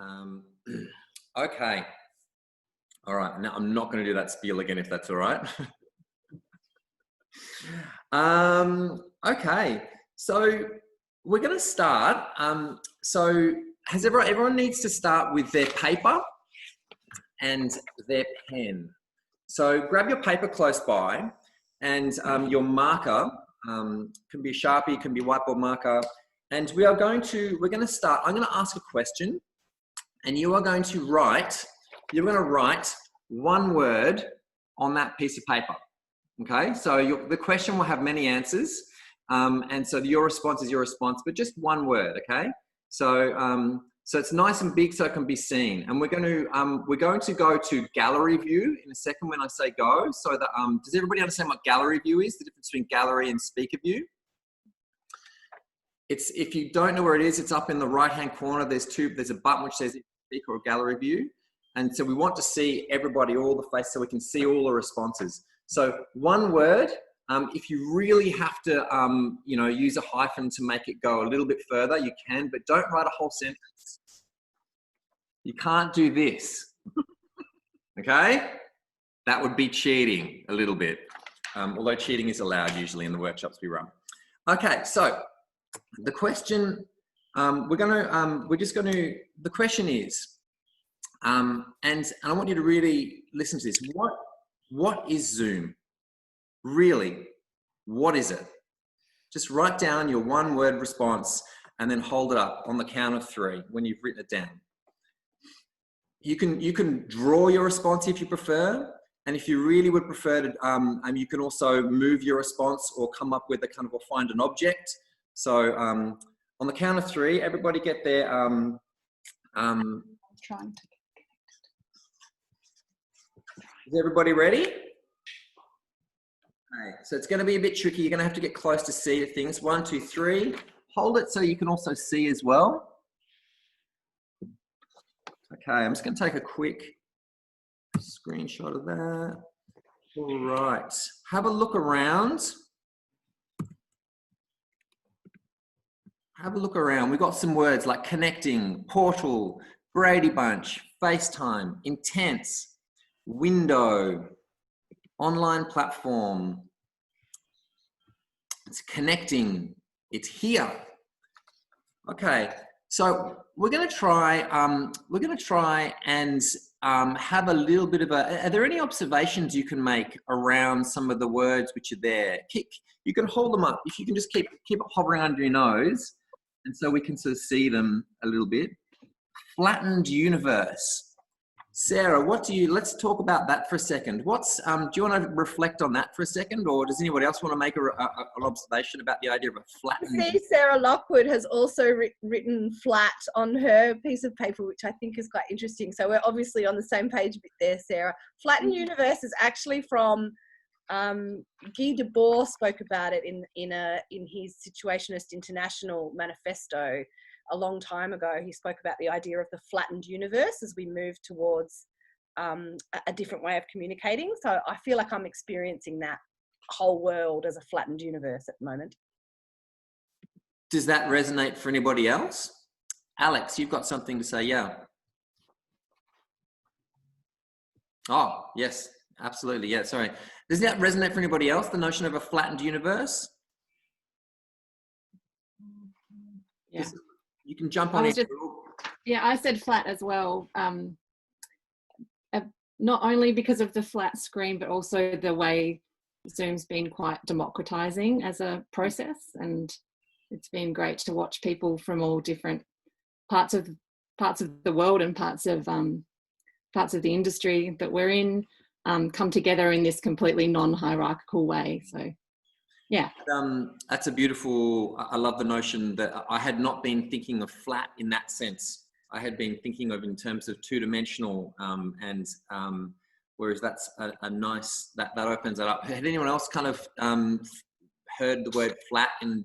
Um, okay. All right. Now I'm not going to do that spiel again, if that's all right. Okay. So we're going to start. So has everyone needs to start with their paper and their pen. So grab your paper close by, and your marker can be a Sharpie, can be whiteboard marker. And we're going to start. I'm going to ask a question, and you're going to write one word on that piece of paper. Okay, so the question will have many answers, and so your response is your response, but just one word. Okay, so so it's nice and big, so it can be seen. And we're going to go to gallery view in a second when I say go. So that does everybody understand what gallery view is? The difference between gallery and speaker view. It's, if you don't know where it is, it's up in the right-hand corner. There's a button which says speaker or gallery view. And so we want to see everybody, all the faces, so we can see all the responses. So one word, if you really have to, you know, use a hyphen to make it go a little bit further, you can, but don't write a whole sentence. You can't do this, okay? That would be cheating a little bit, although cheating is allowed usually in the workshops we run. Okay, so the question, the question is, and I want you to really listen to this. What is Zoom? Really, what is it? Just write down your one word response and then hold it up on the count of 3 when you've written it down. You can draw your response if you prefer. And if you really would prefer to, you can also move your response or come up with a kind of, or find an object. So on the count of 3, everybody get their, I'm trying to get connected. Is everybody ready? Okay, so it's going to be a bit tricky. You're going to have to get close to see the things. 1, 2, 3. Hold it so you can also see as well. Okay, I'm just going to take a quick screenshot of that. All right, have a look around. Have a look around. We've got some words like connecting, portal, Brady Bunch, FaceTime, intense, window, online platform. It's connecting. It's here. Okay, so we're going to try and have a little bit of a. Are there any observations you can make around some of the words which are there? You can hold them up. If you can just keep it hovering under your nose, and so we can sort of see them a little bit. Flattened universe. Sarah, let's talk about that for a second. Do you want to reflect on that for a second, or does anybody else want to make an observation about the idea of a flattened? See, Sarah Lockwood has also written flat on her piece of paper, which I think is quite interesting. So we're obviously on the same page a bit there, Sarah. Flattened universe is actually from Guy Debord spoke about it in his Situationist International manifesto a long time ago. He spoke about the idea of the flattened universe as we move towards a different way of communicating. So I feel like I'm experiencing that whole world as a flattened universe at the moment. Does that resonate for anybody else? Alex, you've got something to say, yeah. Oh, yes, absolutely, yeah, sorry. Does that resonate for anybody else, the notion of a flattened universe? Yeah. You can jump on it. Yeah, I said flat as well. Not only because of the flat screen, but also the way Zoom's been quite democratizing as a process, and it's been great to watch people from all different parts of the world and parts of the industry that we're in come together in this completely non-hierarchical way. So. Yeah. That's a beautiful, I love the notion that I had not been thinking of flat in that sense. I had been thinking of in terms of two-dimensional whereas that's a nice, that opens it up. Had anyone else kind of heard the word flat in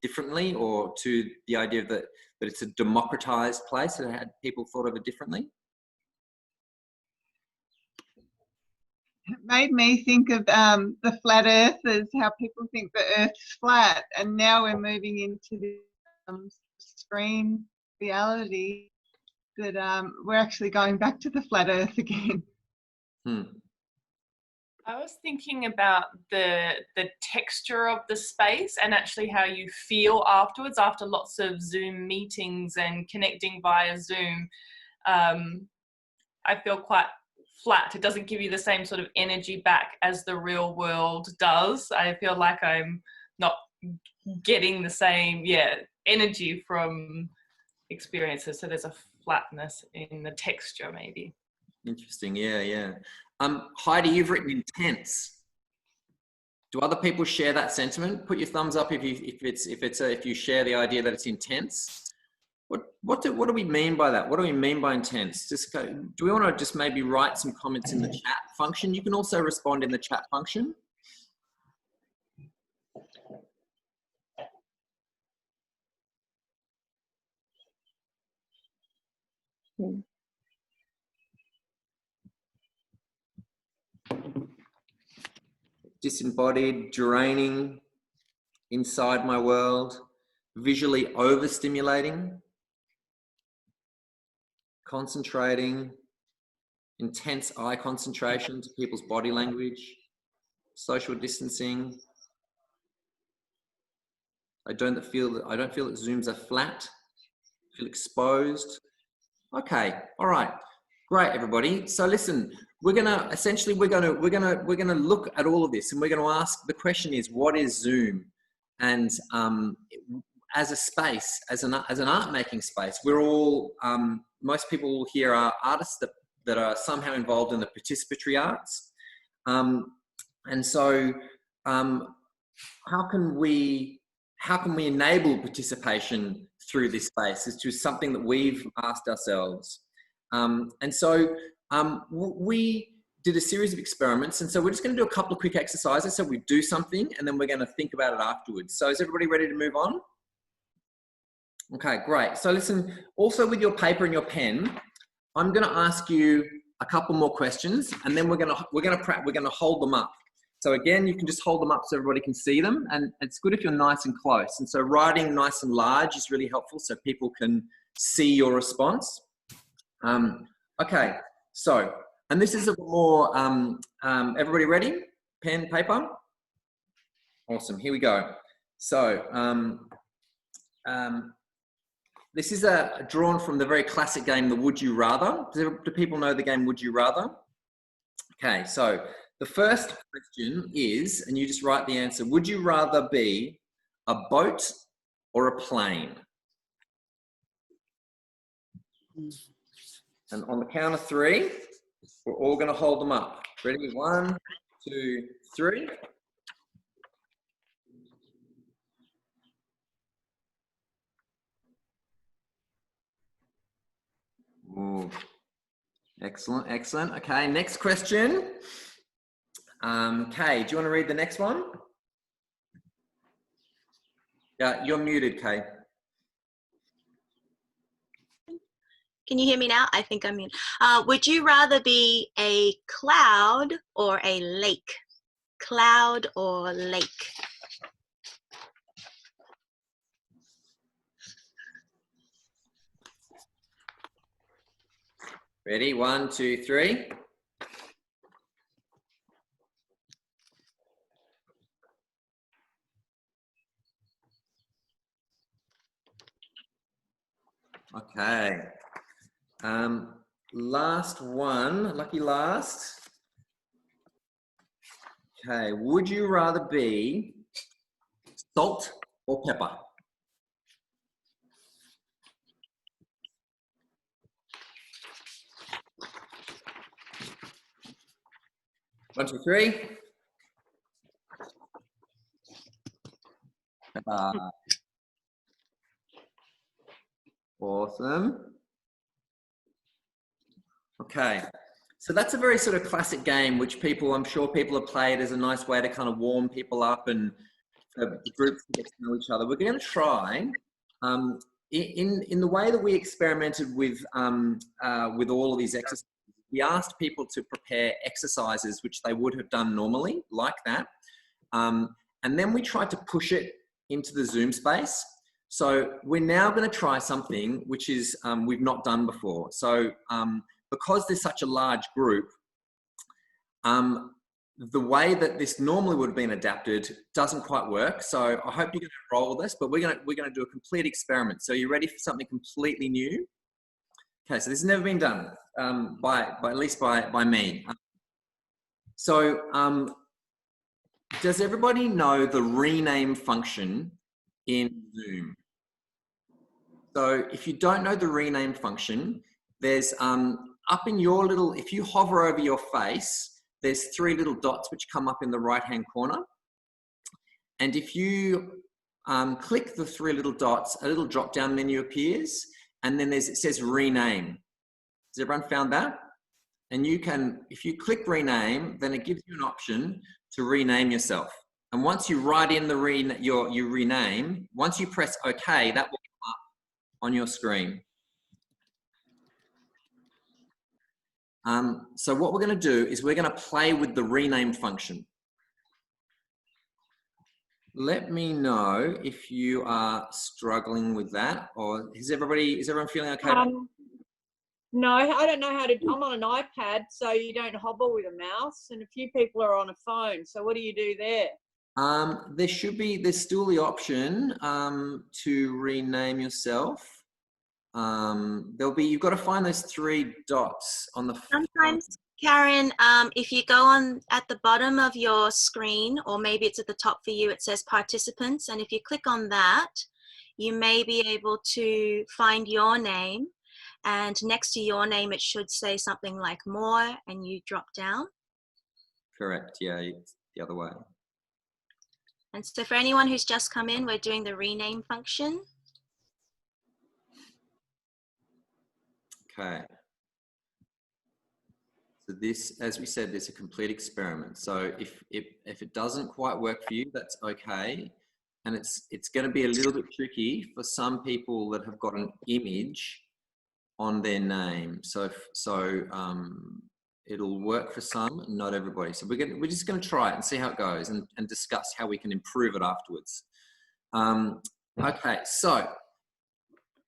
differently, or to the idea that it's a democratized place, and had people thought of it differently? It made me think of the flat earthers, how people think the earth's flat, and now we're moving into the screen reality. that we're actually going back to the flat Earth again. I was thinking about the texture of the space and actually how you feel afterwards, after lots of Zoom meetings and connecting via Zoom. I feel quite flat. It doesn't give you the same sort of energy back as the real world does. I feel like I'm not getting the same, energy from experiences. So there's a flatness in the texture, maybe. Interesting. Yeah. Heidi, you've written intense. Do other people share that sentiment? Put your thumbs up if you share the idea that it's intense. What do we mean by that? What do we mean by intense? Do we want to just maybe write some comments in the chat function? You can also respond in the chat function. Disembodied, draining, inside my world, visually overstimulating, concentrating, intense eye concentration to people's body language, social distancing. I don't feel that Zooms are flat. I feel exposed. Okay, all right, great, everybody. So listen, we're gonna look at all of this, and we're gonna ask, the question is, what is Zoom? And as a space, as an art making space, we're all, most people here are artists that are somehow involved in the participatory arts. And so how can we enable participation through this space? It's just something that we've asked ourselves. And so we did a series of experiments, and so we're just going to do a couple of quick exercises. So we do something, and then we're going to think about it afterwards. So is everybody ready to move on? Okay, great. So listen, also with your paper and your pen, I'm going to ask you a couple more questions, and then we're going to hold them up. So again, you can just hold them up so everybody can see them, and it's good if you're nice and close. And so writing nice and large is really helpful so people can see your response. Okay, so, and this is a more, everybody ready? Pen, paper? Awesome, here we go. So, this is drawn from the very classic game, the Would You Rather. Do people know the game Would You Rather? Okay, so the first question is, and you just write the answer, would you rather be a boat or a plane? And on the count of three, we're all going to hold them up. Ready? 1, 2, 3. Ooh. Excellent, excellent. Okay, next question. Kay, do you want to read the next one? Yeah, you're muted, Kay. Can you hear me now? I think I'm in. Would you rather be a cloud or a lake? Cloud or lake? Ready? 1, 2, 3. Okay. Last one, lucky last. Okay, would you rather be salt or pepper? One, two, three. Awesome. Okay, so that's a very sort of classic game which I'm sure people have played as a nice way to kind of warm people up and the groups to get to know each other. We're going to try, in the way that we experimented with all of these exercises, we asked people to prepare exercises which they would have done normally, like that. And then we tried to push it into the Zoom space. So we're now going to try something which is we've not done before. So because there's such a large group, the way that this normally would have been adapted doesn't quite work. So I hope you're going to roll with this, but we're going to do a complete experiment. So you ready for something completely new? Okay, so this has never been done at least by me. So does everybody know the rename function in Zoom? So if you don't know the rename function, there's up in your little, if you hover over your face, there's 3 little dots which come up in the right-hand corner. And if you click the 3 little dots, a little drop-down menu appears, and then it says rename. Has everyone found that? And you can, if you click rename, then it gives you an option to rename yourself. And once you write in the your rename, once you press OK, that will come up on your screen. So what we're going to do is we're going to play with the rename function. Let me know if you are struggling with that, or is everyone feeling okay? No, I don't know how to. I'm on an iPad, so you don't hobble with a mouse, and a few people are on a phone. So what do you do there? There's still the option to rename yourself. You've got to find those 3 dots on the. Sometimes, Karen, if you go on at the bottom of your screen, or maybe it's at the top for you, it says participants, and if you click on that, you may be able to find your name, and next to your name it should say something like more, and you drop down. Correct, yeah, it's the other way. And so for anyone who's just come in, we're doing the rename function. Okay. So this, as we said, this is a complete experiment. So if it doesn't quite work for you, that's okay. And it's going to be a little bit tricky for some people that have got an image on their name. So it'll work for some, not everybody. So we're just going to try it and see how it goes, and discuss how we can improve it afterwards. Okay, so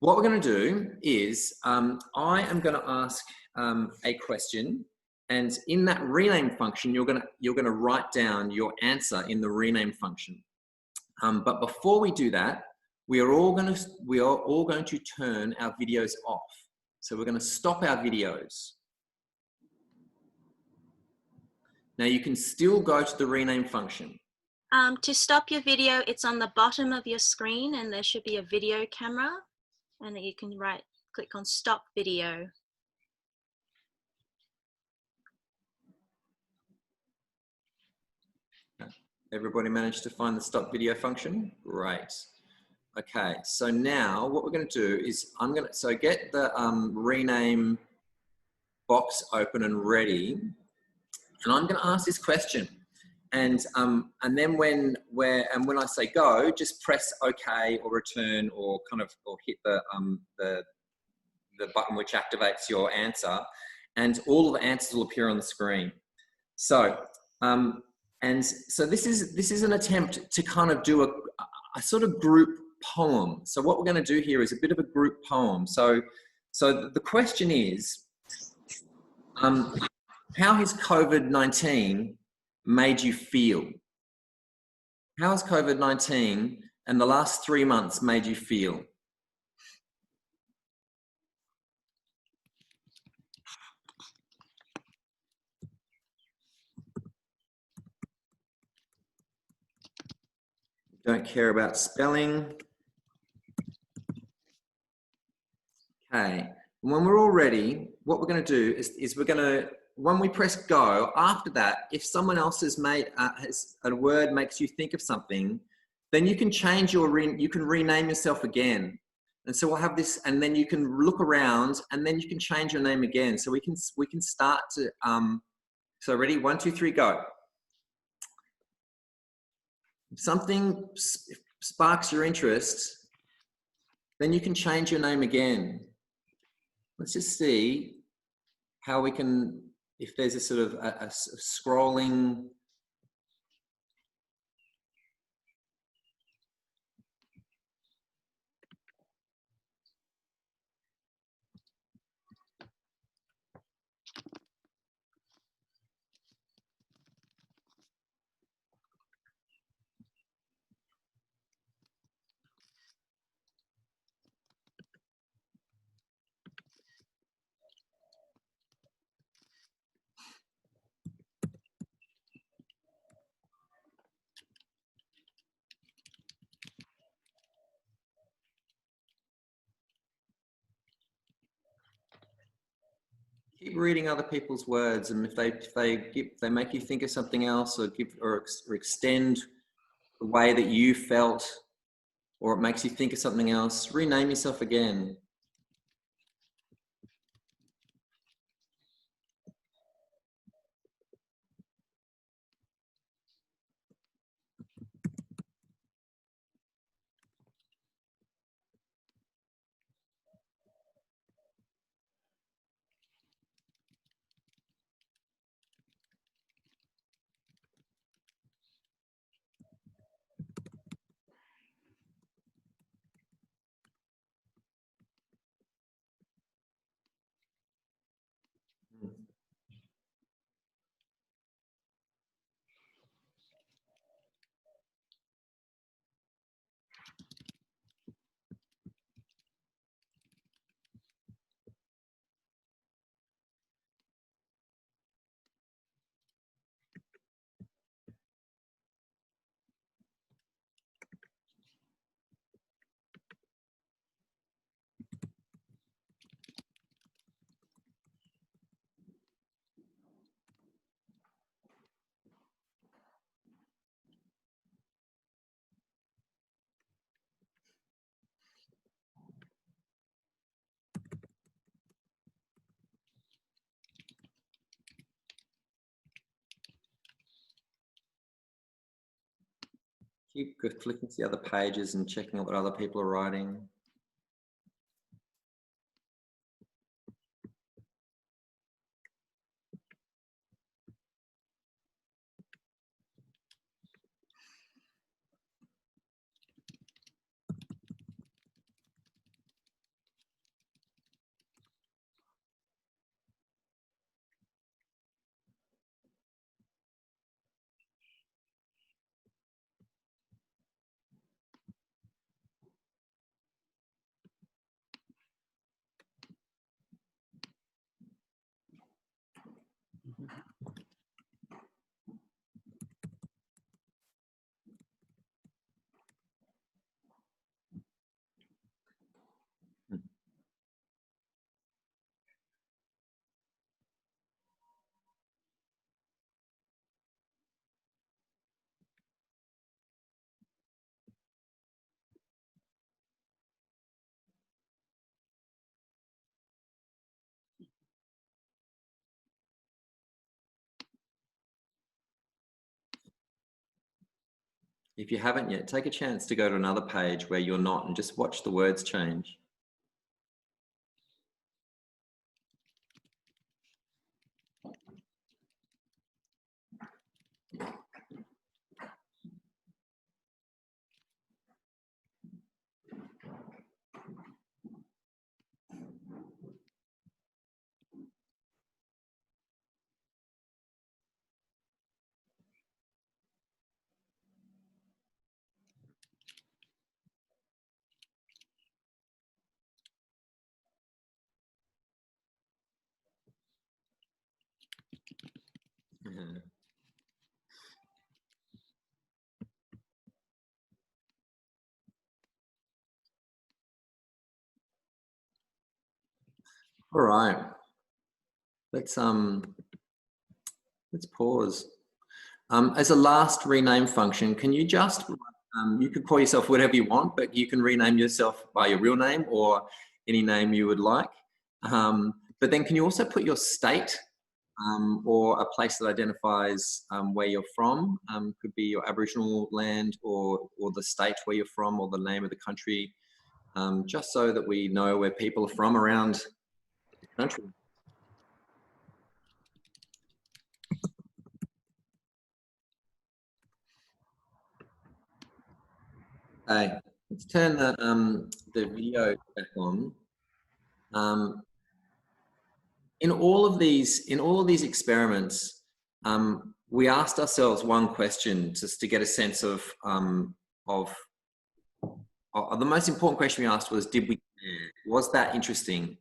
what we're going to do is I am going to ask a question, and in that rename function, you're going to write down your answer in the rename function. But before we do that, we are all going to turn our videos off. So we're going to stop our videos. Now you can still go to the rename function. To stop your video, it's on the bottom of your screen, and there should be a video camera, and you can click on stop video. Everybody managed to find the stop video function? Great. Okay, so now what we're going to do is so get the rename box open and ready, and I'm going to ask this question, and then when I say go, just press OK or return, or hit the button which activates your answer, and all of the answers will appear on the screen. So and so this is an attempt to kind of do a sort of group poem. So what we're going to do here is a bit of a group poem. So the question is, how has COVID-19 made you feel? How has COVID-19 and the last 3 months made you feel? Don't care about spelling. Okay, and when we're all ready, what we're going to do is we're going to, when we press go, after that, if someone else has made a word makes you think of something, then you can change you can rename yourself again. And so we'll have this, and then you can look around, and then you can change your name again. So we can start to so ready, 1, 2, 3, go. If something sparks your interest, then you can change your name again. Let's just see how we can, if there's a sort of a scrolling. keep reading other people's words, and if they make you think of something else, or extend the way that you felt, or it makes you think of something else, rename yourself again. Keep flicking to the other pages and checking out what other people are writing. If you haven't yet, take a chance to go to another page where you're not and just watch the words change. All right, let's pause. As a last rename function, can you just, you could call yourself whatever you want, but you can rename yourself by your real name or any name you would like. But then can you also put your state or a place that identifies where you're from? Could be your Aboriginal land or the state where you're from, or the name of the country, just so that we know where people are from around the country. Okay, let's turn the video back on. In all of these experiments, we asked ourselves one question just to get a sense of the most important question we asked was, did we care? Was that interesting?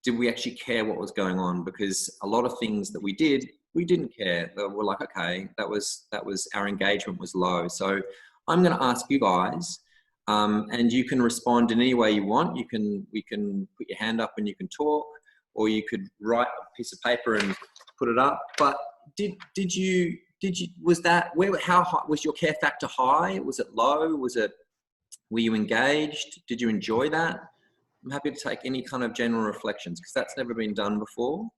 Did we actually care what was going on? Because a lot of things that we did, we didn't care. We're like, okay, that was our engagement was low. So I'm going to ask you guys, and you can respond in any way you want. We can put your hand up and you can talk, or you could write a piece of paper and put it up. But did you, was that, how high, was your care factor high? Was it low? Were you engaged? Did you enjoy that? I'm happy to take any kind of general reflections because that's never been done before.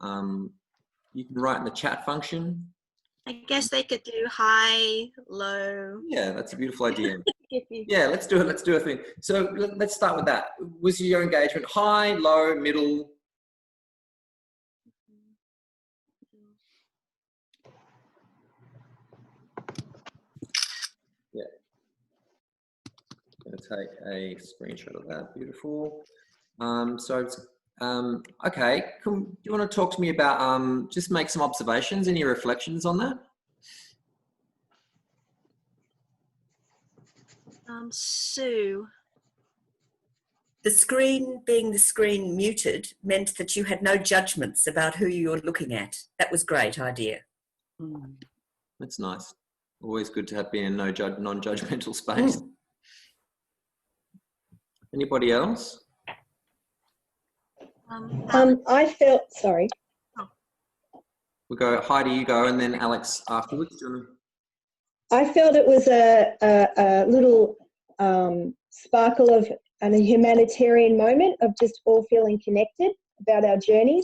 You can write in the chat function. I guess they could do high, low. Yeah, that's a beautiful idea. Yeah, let's do it. Let's do a thing. So let's start with that. Was your engagement high, low, middle? Yeah. I'm going to take a screenshot of that. Beautiful. Okay. Do you want to talk to me about, just make some observations, any reflections on that? Sue. The screen, being the screen muted, meant that you had no judgments about who you were looking at. That was a great idea. That's nice. Always good to have been in non-judgmental space. Anybody else? I felt, sorry. We'll go, Heidi, you go, and then Alex afterwards. I felt it was a little sparkle of a humanitarian moment of just all feeling connected about our journeys.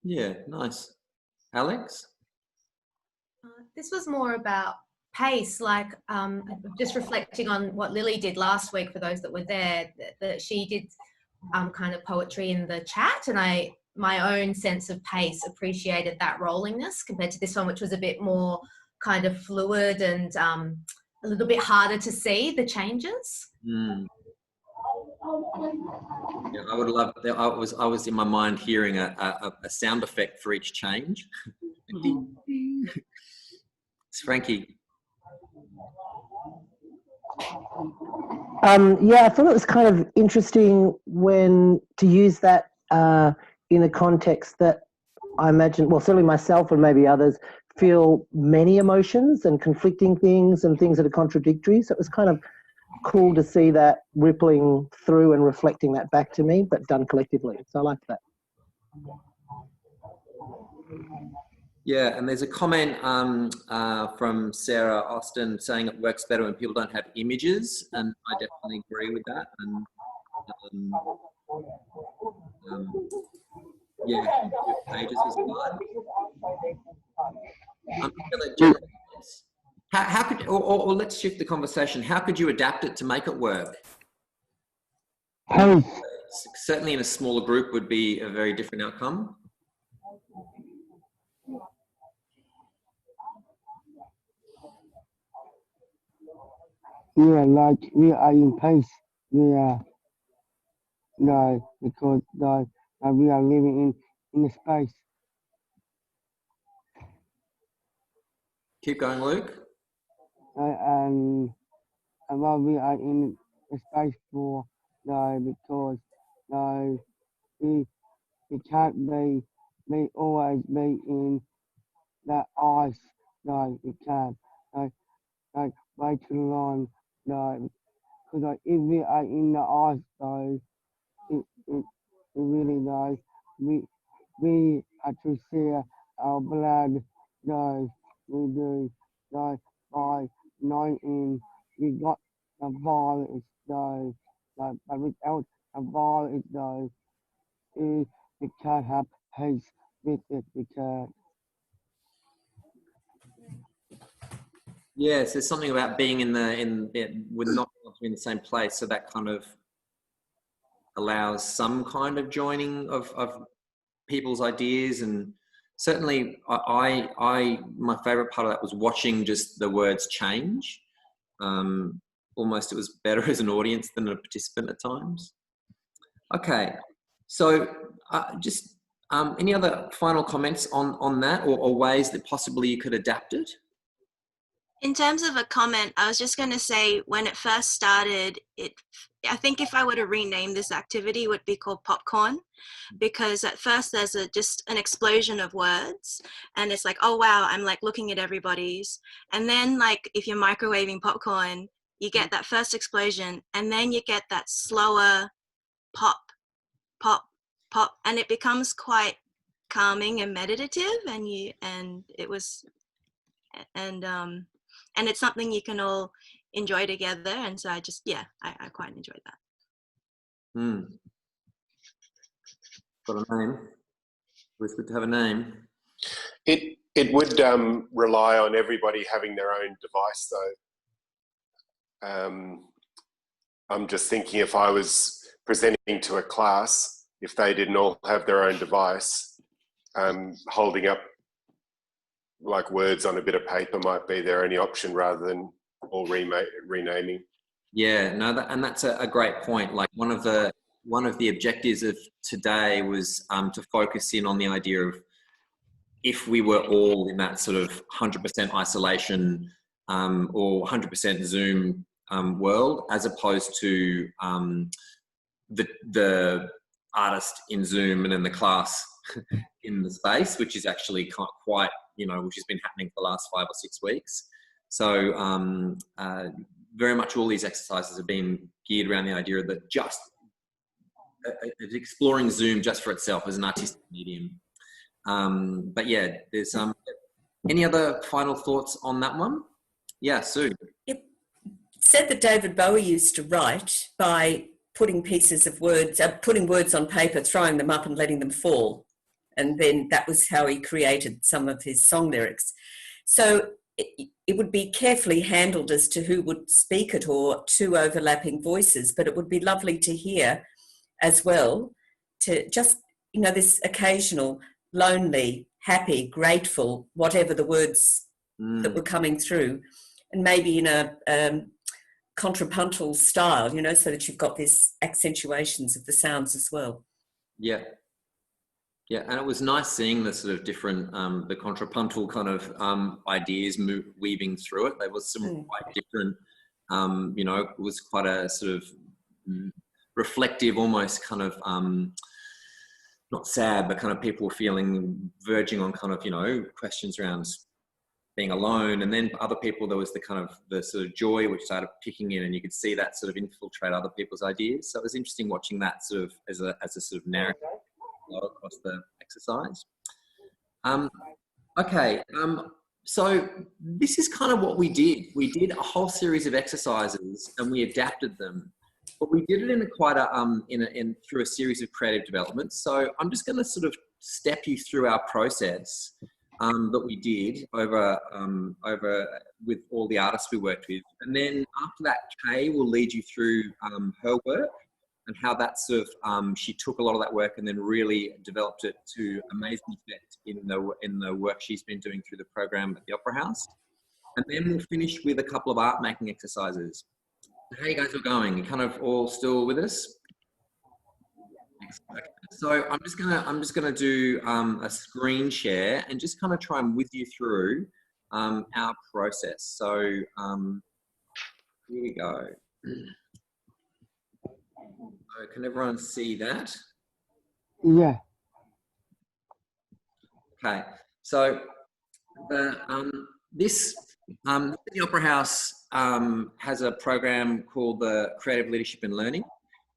Yeah, nice. Alex? This was more about pace, like just reflecting on what Lily did last week for those that were there, that she did kind of poetry in the chat, and my own sense of pace appreciated that rollingness compared to this one, which was a bit more kind of fluid and a little bit harder to see the changes. Yeah, I would love that. I was in my mind hearing a sound effect for each change. It's Frankie. Yeah, I thought it was kind of interesting when to use that in a context that I imagine, well, certainly myself and maybe others feel many emotions and conflicting things and things that are contradictory. So it was kind of cool to see that rippling through and reflecting that back to me, but done collectively. So I like that. Yeah, and there's a comment from Sarah Austin saying it works better when people don't have images, and I definitely agree with that. And yeah, pages was fun. How could, or let's shift the conversation. How could you adapt it to make it work? Certainly in a smaller group would be a very different outcome. Yeah, like we are in pace. We are because we are living in the space. Keep going, Luke. And while we are in the space for because we can't be always be in that ice. We can't way too long. Because if we are in the ice, it really we have to share our blood. We do by 19 we got the virus. But without the virus, we can't have peace with it. We can't. Yes, there's something about being with not in the same place, so that kind of allows some kind of joining of people's ideas. And certainly my favorite part of that was watching just the words change. Almost it was better as an audience than a participant at times. Okay, so just any other final comments on that, or ways that possibly you could adapt it? In terms of a comment, I was just going to say when it first started, I think if I were to rename this activity, it would be called popcorn, because at first there's just an explosion of words and it's like, oh wow, I'm like looking at everybody's. And then like if you're microwaving popcorn, you get that first explosion and then you get that slower pop pop, pop, and it becomes quite calming and meditative, and it's something you can all enjoy together. And so I quite enjoyed that. Got a name? It's good to have a name. It would rely on everybody having their own device, though. I'm just thinking, if I was presenting to a class, if they didn't all have their own device, holding up like words on a bit of paper might be their only option, rather than all renaming. Yeah, no, that's a great point. Like one of the objectives of today was to focus in on the idea of, if we were all in that sort of 100% isolation or 100% Zoom world, as opposed to the artist in Zoom and then the class in the space, which is actually quite, which has been happening for the last 5 or 6 weeks. So very much all these exercises have been geared around the idea that just exploring Zoom just for itself as an artistic medium. But yeah, there's any other final thoughts on that one? Yeah, Sue. It said that David Bowie used to write by putting pieces of words, putting words on paper, throwing them up and letting them fall. And then that was how he created some of his song lyrics. So it would be carefully handled as to who would speak it, or two overlapping voices, but it would be lovely to hear as well, to just, this occasional lonely, happy, grateful, whatever the words that were coming through, and maybe in a contrapuntal style, so that you've got these accentuations of the sounds as well. Yeah. Yeah, and it was nice seeing the sort of different, the contrapuntal kind of ideas weaving through it. There was some quite different, it was quite a sort of reflective, almost kind of, not sad, but kind of people feeling, verging on kind of, questions around being alone. And then other people, there was the sort of joy which started picking in, and you could see that sort of infiltrate other people's ideas. So it was interesting watching that sort of as a sort of narrative across the exercise. Okay, so this is kind of what we did. We did a whole series of exercises and we adapted them, but we did it in through a series of creative developments. So I'm just going to sort of step you through our process that we did over with all the artists we worked with, and then after that, Kay will lead you through her work, and how that sort of, she took a lot of that work and then really developed it to amazing effect in the work she's been doing through the program at the Opera House. And then we'll finish with a couple of art making exercises. How you guys are going? You kind of all still with us? Okay. So I'm just gonna do a screen share and just kind of try and whiz you through our process. So here we go. So can everyone see that? Yeah. Okay. So the Opera House has a program called the Creative Leadership and Learning,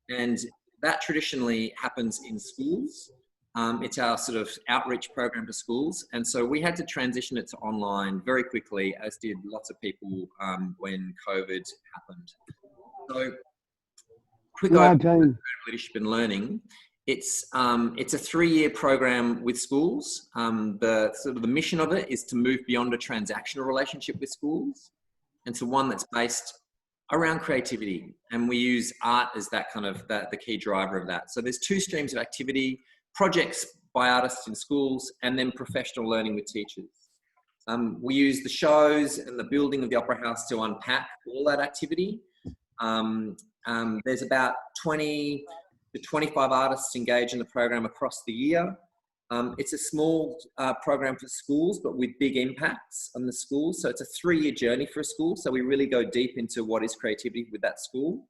and that traditionally happens in schools. It's our sort of outreach program to schools, and so we had to transition it to online very quickly, as did lots of people when COVID happened. So quick overview of leadership and learning. It's a 3-year program with schools. The mission of it is to move beyond a transactional relationship with schools, and to one that's based around creativity. And we use art as that kind of the key driver of that. So there's 2 streams of activity: projects by artists in schools, and then professional learning with teachers. We use the shows and the building of the Opera House to unpack all that activity. There's about 20 to 25 artists engaged in the program across the year. It's a small program for schools, but with big impacts on the schools. So it's a 3-year journey for a school. So we really go deep into what is creativity with that school.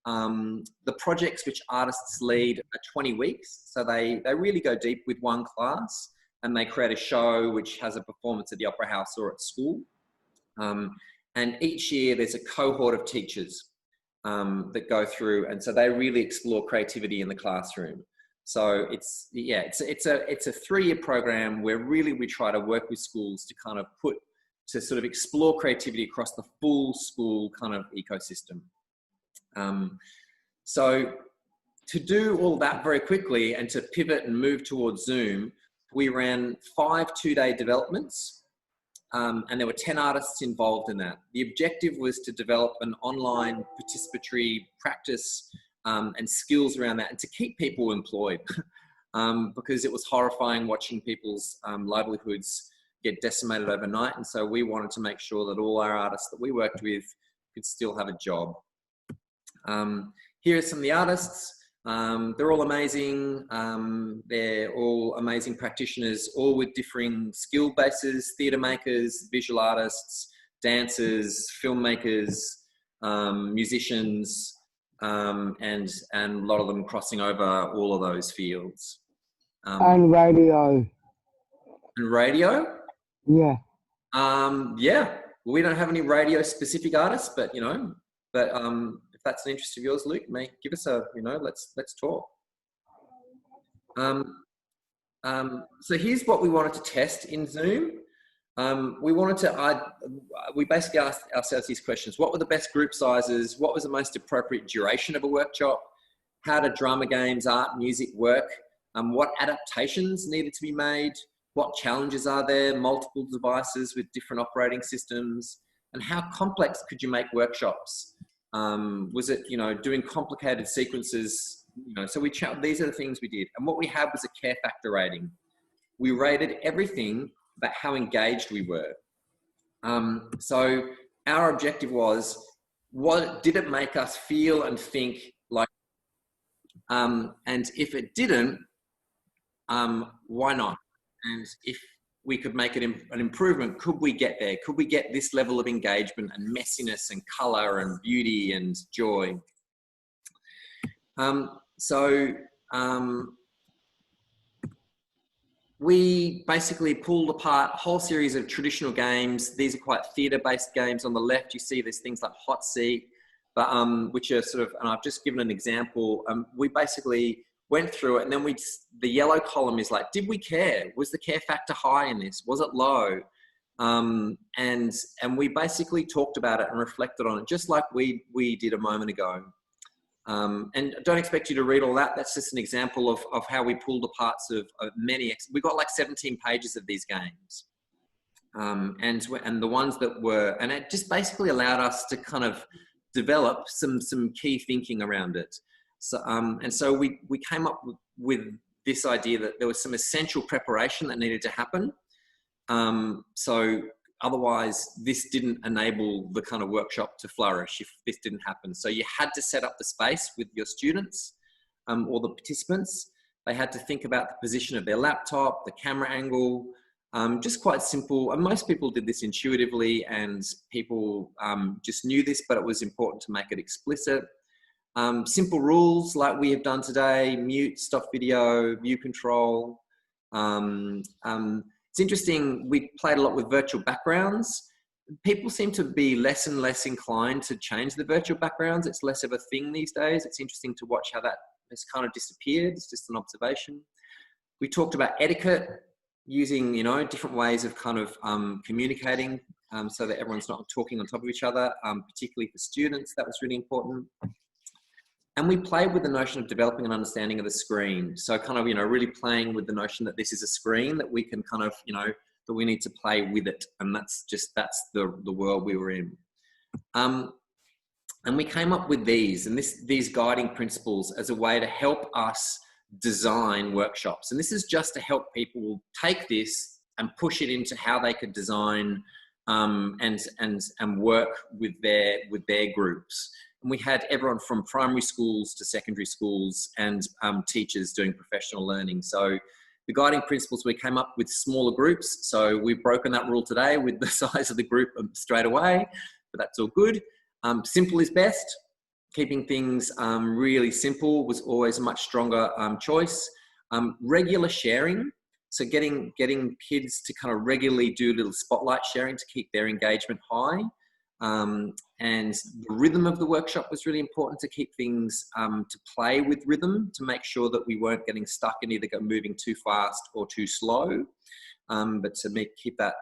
The projects which artists lead are 20 weeks. So they really go deep with one class, and they create a show which has a performance at the Opera House or at school. And each year there's a cohort of teachers that go through, and so they really explore creativity in the classroom. So it's a 3-year program where really we try to work with schools to kind of sort of explore creativity across the full school kind of ecosystem. So to do all that very quickly and to pivot and move towards Zoom, we ran 5 2-day developments, and there were 10 artists involved in that. The objective was to develop an online participatory practice and skills around that, and to keep people employed because it was horrifying watching people's livelihoods get decimated overnight. And so we wanted to make sure that all our artists that we worked with could still have a job. Here are some of the artists. They're all amazing. They're all amazing practitioners, all with differing skill bases: theatre makers, visual artists, dancers, filmmakers, musicians, and a lot of them crossing over all of those fields. And radio. And radio? Yeah. Yeah. We don't have any radio specific artists, but if that's an interest of yours, Luke, give us let's talk. So here's what we wanted to test in Zoom. We basically asked ourselves these questions: what were the best group sizes? What was the most appropriate duration of a workshop? How do drama games, art, music work? What adaptations needed to be made? What challenges are there? Multiple devices with different operating systems? And how complex could you make workshops? Was it, doing complicated sequences? So these are the things we did. And what we had was a care factor rating. We rated everything about how engaged we were. So our objective was, what did it make us feel and think like? And if it didn't, why not? And if we could make it an improvement, could we get there? Could we get this level of engagement and messiness and colour and beauty and joy? We basically pulled apart a whole series of traditional games. These are quite theatre-based games. On the left, you see there's things like Hot Seat, but which are sort of, and I've just given an example. We basically went through it, and then the yellow column is like, did we care? Was the care factor high in this? Was it low? And we basically talked about it and reflected on it, just like we did a moment ago. And don't expect you to read all that. That's just an example of how we pulled the parts of many. We got like 17 pages of these games. And the ones that were, and it just basically allowed us to kind of develop some key thinking around it. So, and so we came up with this idea that there was some essential preparation that needed to happen. So otherwise this didn't enable the kind of workshop to flourish if this didn't happen. So you had to set up the space with your students or the participants. They had to think about the position of their laptop, the camera angle, just quite simple. And most people did this intuitively, and people just knew this, but it was important to make it explicit. Simple rules like we have done today: mute, stop video, view control. It's interesting, we played a lot with virtual backgrounds. People seem to be less and less inclined to change the virtual backgrounds. It's less of a thing these days. It's interesting to watch how that has kind of disappeared. It's just an observation. We talked about etiquette, using, different ways of kind of communicating so that everyone's not talking on top of each other, particularly for students. That was really important. And we played with the notion of developing an understanding of the screen. So kind of, really playing with the notion that this is a screen, that we can kind of, that we need to play with it. And that's the world we were in. And we came up with these guiding principles as a way to help us design workshops. And this is just to help people take this and push it into how they could design and work with their groups. And we had everyone from primary schools to secondary schools and teachers doing professional learning. So the guiding principles, we came up with smaller groups. So we've broken that rule today with the size of the group straight away, but that's all good. Simple is best. Keeping things really simple was always a much stronger choice. Regular sharing. So getting kids to kind of regularly do little spotlight sharing to keep their engagement high. And the rhythm of the workshop was really important, to keep things, to play with rhythm, to make sure that we weren't getting stuck in either moving too fast or too slow, but to keep that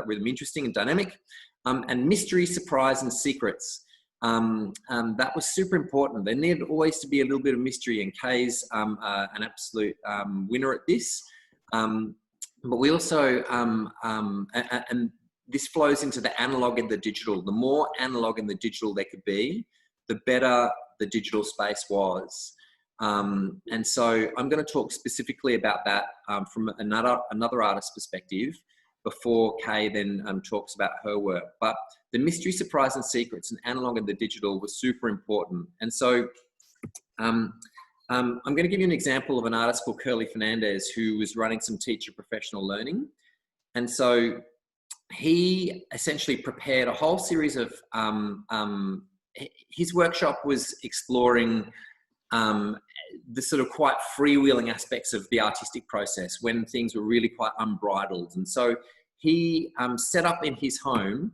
rhythm interesting and dynamic. And mystery, surprise, and secrets. That was super important. There needed always to be a little bit of mystery, and Kay's an absolute winner at this. But we also, and this flows into the analog and the digital. The more analog and the digital there could be, the better the digital space was. And so I'm going to talk specifically about that from another artist's perspective, before Kay then talks about her work. But the mystery, surprise, and secrets, and analog and the digital, were super important. And so I'm going to give you an example of an artist called Curly Fernandez, who was running some teacher professional learning. And so he essentially prepared a whole series of, his workshop was exploring the sort of quite freewheeling aspects of the artistic process when things were really quite unbridled. And so he set up in his home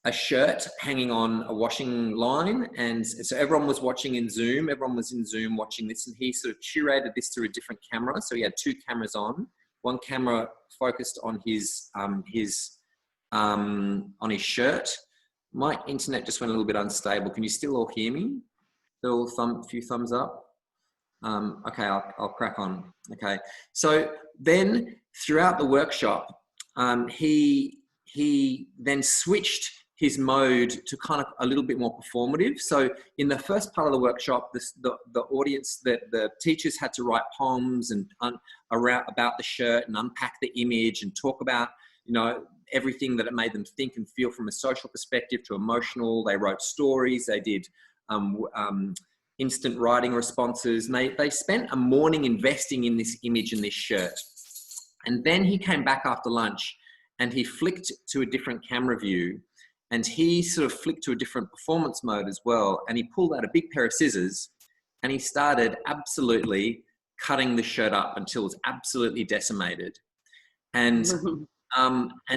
a shirt hanging on a washing line. And so everyone was watching in Zoom. Everyone was in Zoom watching this. And he sort of curated this through a different camera. So he had 2 cameras on. One camera focused on his shirt. My internet just went a little bit unstable. Can you still all hear me? Still few thumbs up. Okay, I'll crack on. Okay, so then throughout the workshop, he then switched his mode to kind of a little bit more performative. So in the first part of the workshop, the audience, the teachers had to write poems and about the shirt and unpack the image and talk about, you know, everything that it made them think and feel, from a social perspective to emotional. They wrote stories. They did instant writing responses. And they spent a morning investing in this image and this shirt. And then he came back after lunch and he flicked to a different camera view, and he sort of flicked to a different performance mode as well. And he pulled out a big pair of scissors and he started absolutely cutting the shirt up until it was absolutely decimated. And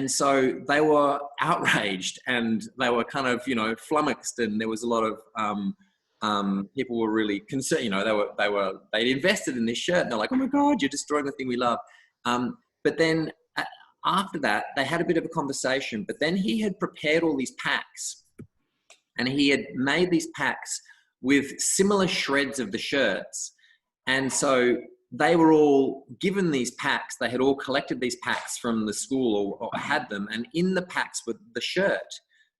so they were outraged, and they were kind of, you know, flummoxed, and there was a lot of people were really concerned. You know, they'd invested in this shirt, and they're like, "Oh my God, you're destroying the thing we love." But then after that, they had a bit of a conversation. But then he had prepared all these packs, and he had made these packs with similar shreds of the shirts, and so they were all given these packs. They had all collected these packs from the school, or had them, and in the packs were the shirt.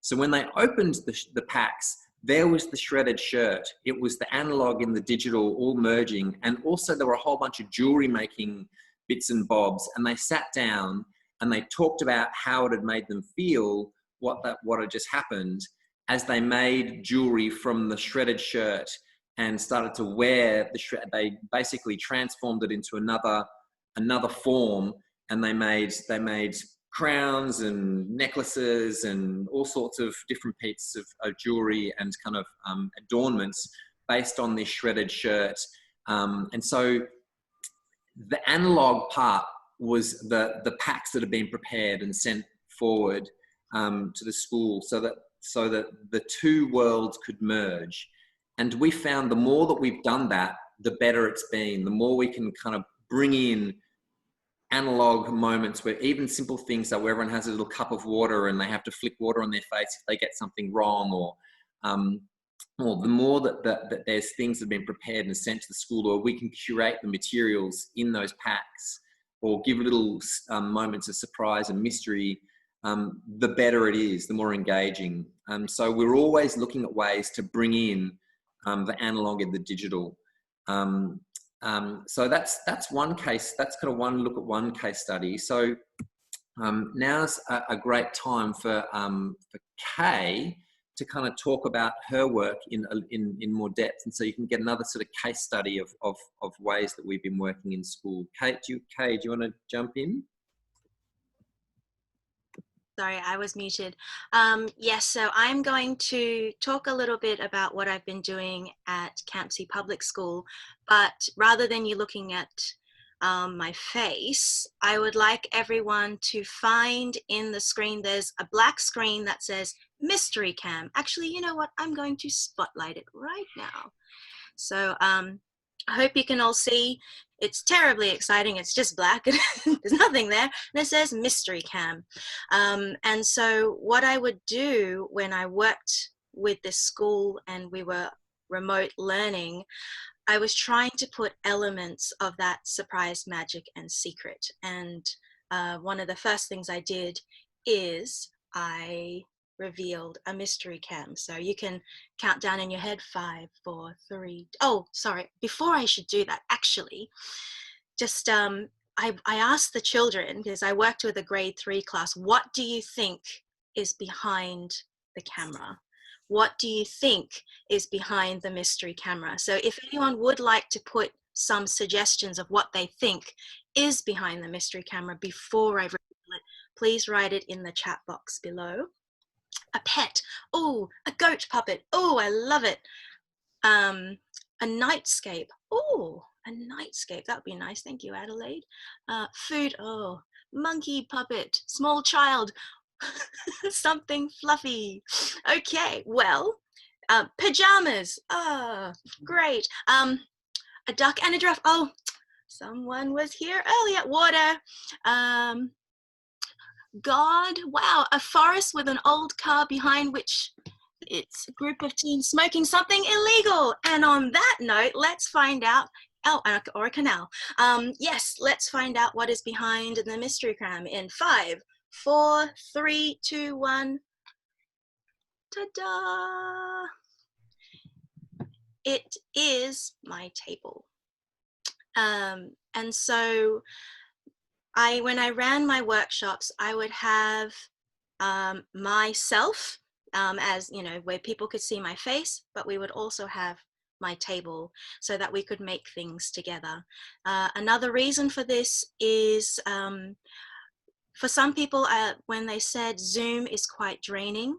So when they opened the packs, there was the shredded shirt. It was the analog and the digital all merging. And also there were a whole bunch of jewelry making bits and bobs. And they sat down and they talked about how it had made them feel, what had just happened, as they made jewelry from the shredded shirt and started to wear the shred. They basically transformed it into another form, and they made crowns and necklaces and all sorts of different pieces of jewelry and kind of adornments based on this shredded shirt. And so the analog part was the packs that had been prepared and sent forward to the school, so that the 2 worlds could merge. And we found the more that we've done that, the better it's been. The more we can kind of bring in analog moments, where even simple things, that where everyone has a little cup of water and they have to flick water on their face if they get something wrong, or the more that there's things that have been prepared and sent to the school, or we can curate the materials in those packs, or give little moments of surprise and mystery, the better it is, the more engaging. So we're always looking at ways to bring in the analog and the digital. So that's one case. That's kind of one look at one case study. So now's a great time for Kay to kind of talk about her work in more depth, and so you can get another sort of case study of ways that we've been working in school. Kay, do you want to jump in? Sorry, I was muted. Yes, so I'm going to talk a little bit about what I've been doing at Campsie Public School, but rather than you looking at my face, I would like everyone to find in the screen, there's a black screen that says mystery cam. Actually, you know what? I'm going to spotlight it right now. So I hope you can all see. It's terribly exciting. It's just black. There's nothing there. And it says mystery cam. And so what I would do when I worked with this school and we were remote learning, I was trying to put elements of that surprise, magic, and secret. And one of the first things I did is I revealed a mystery cam. So you can count down in your head, 5, 4, 3. Oh, sorry. Before I should do that, actually, just I asked the children, because I worked with a grade 3 class, what do you think is behind the camera? What do you think is behind the mystery camera? So if anyone would like to put some suggestions of what they think is behind the mystery camera before I reveal it, please write it in the chat box below. A pet. Oh, a goat puppet. Oh, I love it. A nightscape. Oh, a nightscape. That would be nice. Thank you, Adelaide. Food. Oh, monkey puppet. Small child. Something fluffy. Okay, well, pajamas. Oh, great. A duck and a giraffe. Oh, someone was here earlier. Water. God, wow, a forest with an old car behind which it's a group of teens smoking something illegal. And on that note, let's find out. Oh, or a canal. Yes, let's find out what is behind the mystery cam in 5, 4, 3, 2, 1. Ta-da! It is my table. And so when I ran my workshops, I would have myself as, you know, where people could see my face, but we would also have my table so that we could make things together. Another reason for this is for some people, when they said Zoom is quite draining,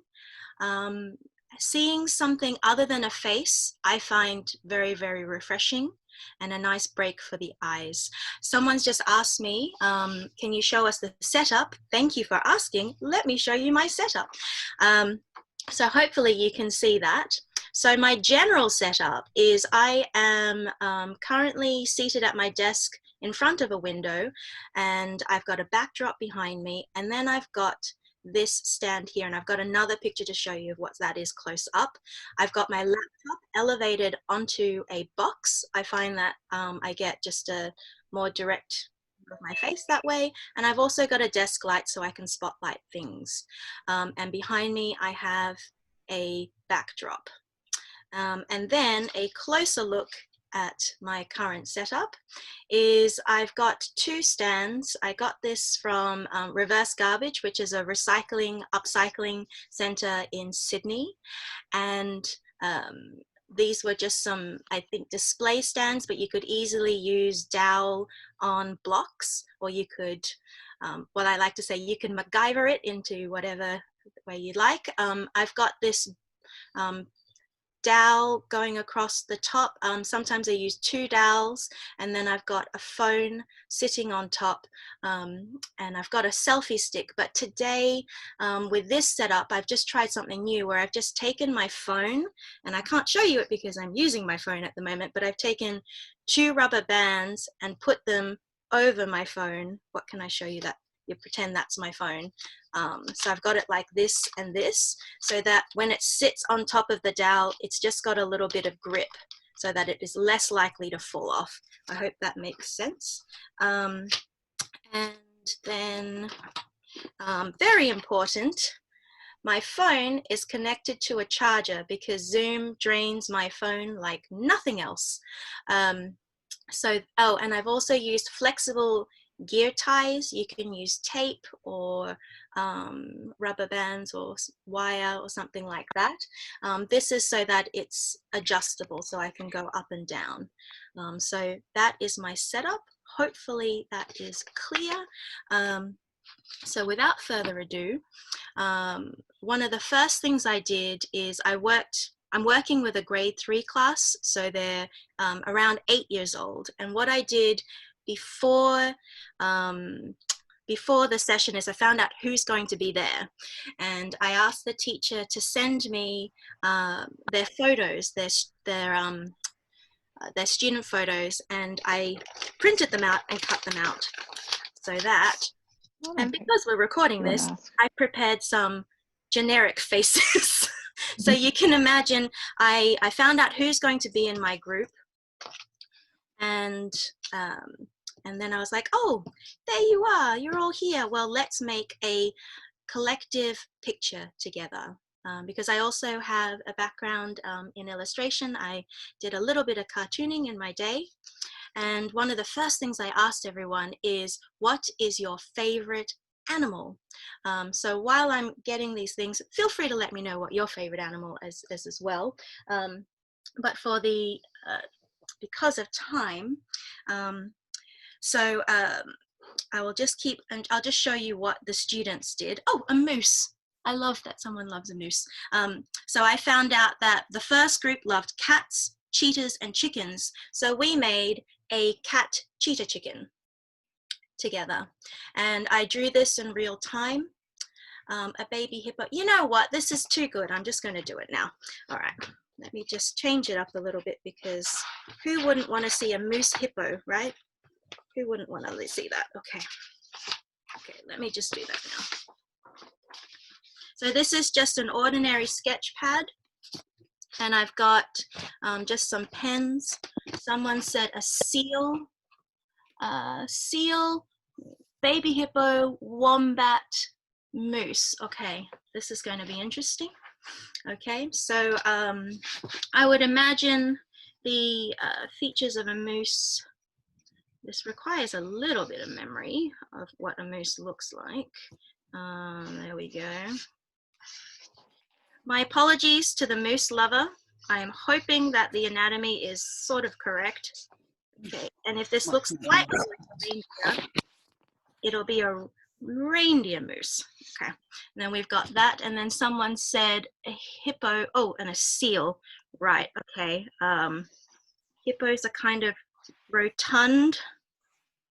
seeing something other than a face, I find very, very refreshing and a nice break for the eyes. Someone's just asked me, can you show us the setup? Thank you for asking. Let me show you my setup. So hopefully you can see that. So my general setup is I am currently seated at my desk in front of a window, and I've got a backdrop behind me, and then I've got this stand here, and I've got another picture to show you of what that is close up. I've got my laptop elevated onto a box. I find that I get just a more direct of my face that way, and I've also got a desk light so I can spotlight things. And behind me I have a backdrop. And then a closer look at my current setup is I've got 2 stands. I got this from Reverse Garbage, which is a upcycling center in Sydney. And these were just some, I think, display stands, but you could easily use dowel on blocks, or you could, what I like to say, you can MacGyver it into whatever way you like. I've got this dowel going across the top. Sometimes I use 2 dowels, and then I've got a phone sitting on top, and I've got a selfie stick. But today with this setup, I've just tried something new where I've just taken my phone, and I can't show you it because I'm using my phone at the moment, but I've taken 2 rubber bands and put them over my phone. What can I show you that? You pretend that's my phone. So I've got it like this and this, so that when it sits on top of the dowel, it's just got a little bit of grip so that it is less likely to fall off. I hope that makes sense. And then, very important, my phone is connected to a charger because Zoom drains my phone like nothing else. So, oh, and I've also used flexible gear ties. You can use tape or rubber bands or wire or something like that. This is so that it's adjustable, so I can go up and down. So that is my setup. Hopefully that is clear. So without further ado, one of the first things I did is I'm working with a grade 3 class, so they're around 8 years old. And what I did before before the session is I found out who's going to be there, and I asked the teacher to send me their photos, their student photos, and I printed them out and cut them out. So that, and because we're recording this, I prepared some generic faces. So you can imagine I found out who's going to be in my group, and then I was like, oh, there you are, you're all here. Well, let's make a collective picture together. Because I also have a background in illustration. I did a little bit of cartooning in my day. And one of the first things I asked everyone is, what is your favorite animal? So while I'm getting these things, feel free to let me know what your favorite animal is as well. But for the, because of time, I will just keep, and I'll just show you what the students did. Oh, a moose. I love that someone loves a moose. So I found out that the first group loved cats, cheetahs, and chickens. So we made a cat cheetah chicken together. And I drew this in real time. A baby hippo. You know what? This is too good. I'm just going to do it now. All right. Let me just change it up a little bit, because who wouldn't want to see a moose hippo, right? Who wouldn't want to see that? Okay. Okay, let me just do that now. So this is just an ordinary sketch pad, and I've got just some pens. Someone said a seal, baby hippo, wombat, moose. Okay, this is going to be interesting. Okay, so I would imagine the features of a moose. This requires a little bit of memory of what a moose looks like. There we go. My apologies to the moose lover. I am hoping that the anatomy is sort of correct. Okay, and if this looks slightly like a reindeer, it'll be a reindeer moose. Okay, and then we've got that, and then someone said a hippo, oh, and a seal. Right, okay. Hippos are kind of rotund,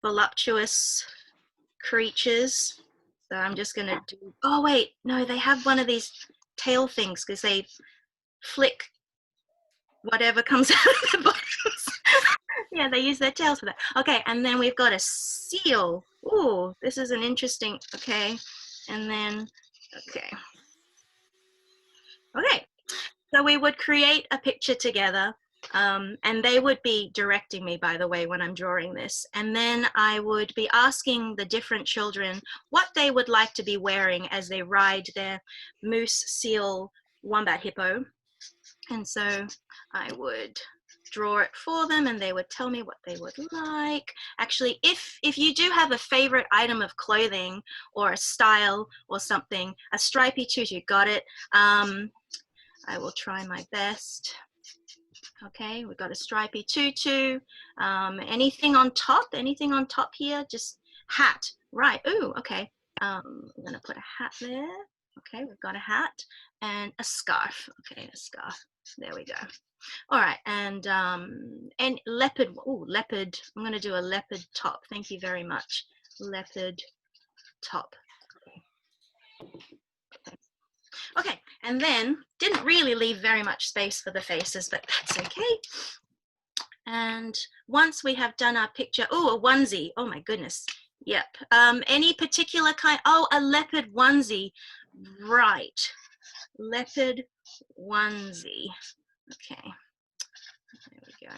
voluptuous creatures. So I'm just gonna do, oh wait, no, they have one of these tail things because they flick whatever comes out of their bottoms. Yeah, they use their tails for that. Okay, and then we've got a seal. Ooh, this is an interesting, okay. And then, okay. Okay, so we would create a picture together. And they would be directing me, by the way, when I'm drawing this. And then I would be asking the different children what they would like to be wearing as they ride their moose, seal, wombat, hippo. And so I would draw it for them, and they would tell me what they would like. Actually, if you do have a favorite item of clothing or a style or something, a stripy tutu, got it. I will try my best. Okay, we've got a stripy tutu. Anything on top here? Just hat, right? Ooh, okay. I'm gonna put a hat there. Okay, we've got a hat and a scarf. Okay, a scarf. There we go. All right, and leopard. Oh, leopard. I'm gonna do a leopard top. Thank you very much. Leopard top. Okay, and then didn't really leave very much space for the faces, but that's okay. And once we have done our picture, oh, a onesie. Oh my goodness. Yep. Any particular kind? Oh, a leopard onesie. Right. Leopard onesie. Okay. There we go.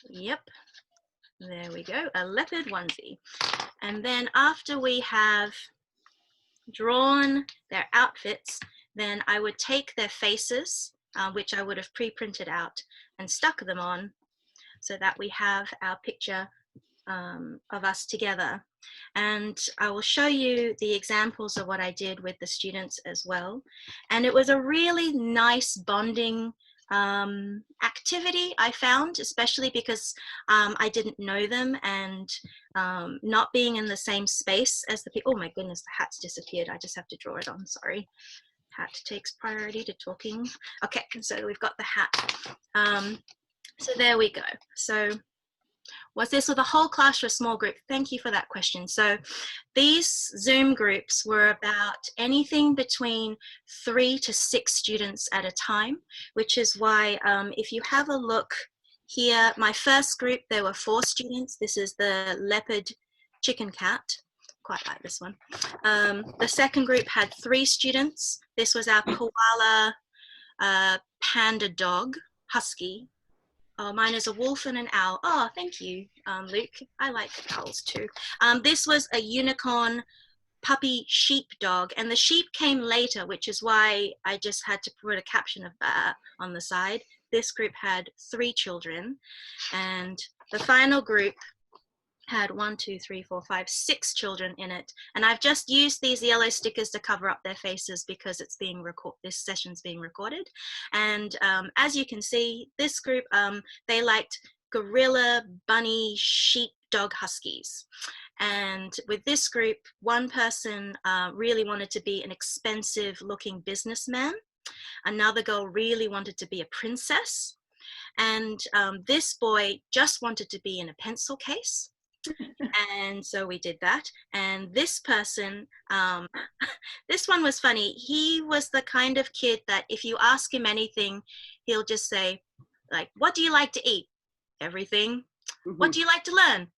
Yep. There we go. A leopard onesie. And then after we have drawn their outfits, then I would take their faces, which I would have pre-printed out, and stuck them on so that we have our picture of us together. And I will show you the examples of what I did with the students as well. And it was a really nice bonding activity, I found, especially because I didn't know them, and not being in the same space as the people. Oh my goodness, the hat's disappeared. I just have to draw it on, sorry. Hat takes priority to talking. Okay, so we've got the hat. So there we go. So Was this with a whole class or a small group? Thank you for that question. So these Zoom groups were about anything between 3 to 6 students at a time, which is why if you have a look here, my first group, there were 4 students. This is the leopard chicken cat. Quite like this one. The second group had 3 students. This was our koala panda dog, husky. Oh, mine is a wolf and an owl. Oh, thank you, Luke. I like owls too. This was a unicorn puppy sheep dog, and the sheep came later, which is why I just had to put a caption of that on the side. This group had 3 children, and the final group had 6 children in it, and I've just used these yellow stickers to cover up their faces because it's being this session's being recorded. And as you can see, this group, they liked gorilla, bunny, sheep, dog, huskies. And with this group, one person really wanted to be an expensive looking businessman. Another girl really wanted to be a princess, and this boy just wanted to be in a pencil case. And so we did that. And this person, this one was funny. He was the kind of kid that if you ask him anything, he'll just say, like, what do you like to eat? Everything. What do you like to learn?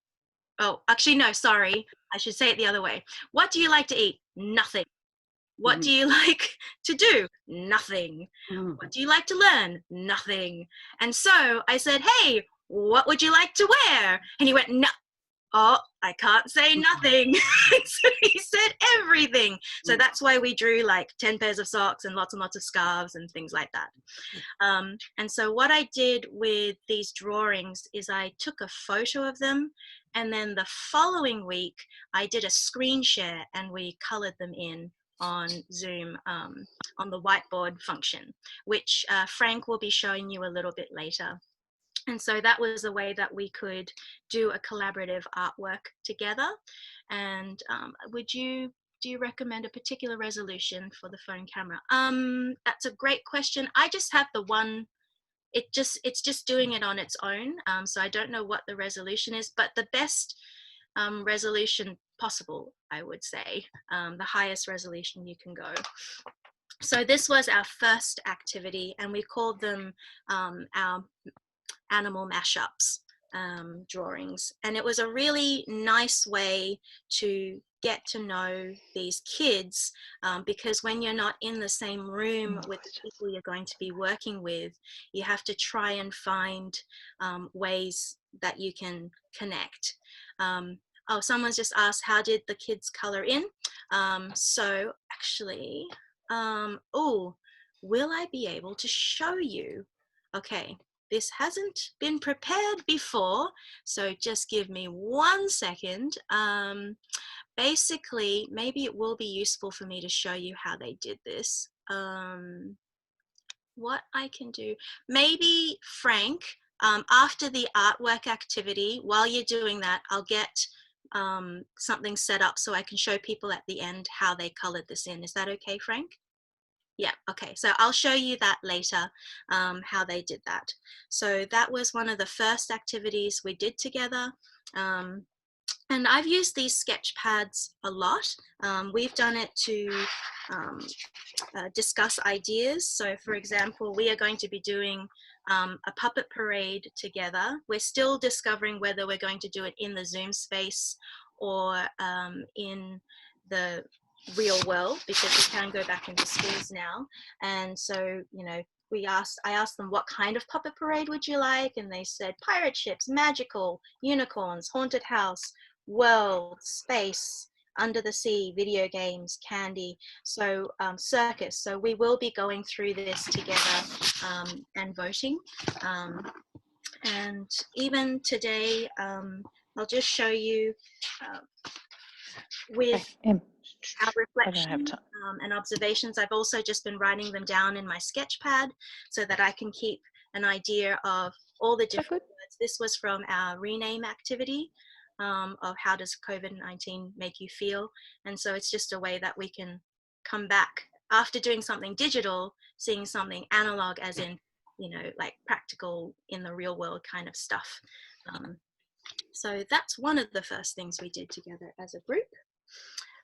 Oh, actually, no, sorry. I should say it the other way. What do you like to eat? Nothing. What do you like to do? Nothing. What do you like to learn? Nothing. And so I said, hey, what would you like to wear? And he went, no. Oh, I can't say nothing. So he said everything. So that's why we drew like 10 pairs of socks and lots of scarves and things like that. And so what I did with these drawings is I took a photo of them, and then the following week I did a screen share and we colored them in on Zoom on the whiteboard function, which Frank will be showing you a little bit later. And so that was a way that we could do a collaborative artwork together. And do you recommend a particular resolution for the phone camera? That's a great question. I just have the one, it's just doing it on its own. So I don't know what the resolution is, but the best resolution possible, I would say, the highest resolution you can go. So this was our first activity, and we called them our animal mashups drawings, and it was a really nice way to get to know these kids, because when you're not in the same room with the people you're going to be working with, you have to try and find ways that you can connect. Oh, someone's just asked, how did the kids color in? So actually, oh, will I be able to show you? Okay. This hasn't been prepared before, so just give me 1 second. Basically, maybe it will be useful for me to show you how they did this. What I can do, maybe Frank, after the artwork activity, while you're doing that, I'll get something set up so I can show people at the end how they colored this in. Is that okay, Frank? Yeah, okay, so I'll show you that later, how they did that. So that was one of the first activities we did together. And I've used these sketch pads a lot. We've done it to discuss ideas. So for example, we are going to be doing a puppet parade together. We're still discovering whether we're going to do it in the Zoom space or in the real world, because we can go back into schools now. And so, you know, I asked them, what kind of puppet parade would you like? And they said pirate ships, magical, unicorns, haunted house, world, space, under the sea, video games, candy, so circus. So we will be going through this together and voting. And even today, I'll just show you with our reflections and observations. I've also just been writing them down in my sketch pad so that I can keep an idea of all the different words. This was from our rename activity of how does COVID-19 make you feel. And so it's just a way that we can come back after doing something digital, seeing something analog, as in, you know, like practical in the real world kind of stuff. So that's one of the first things we did together as a group.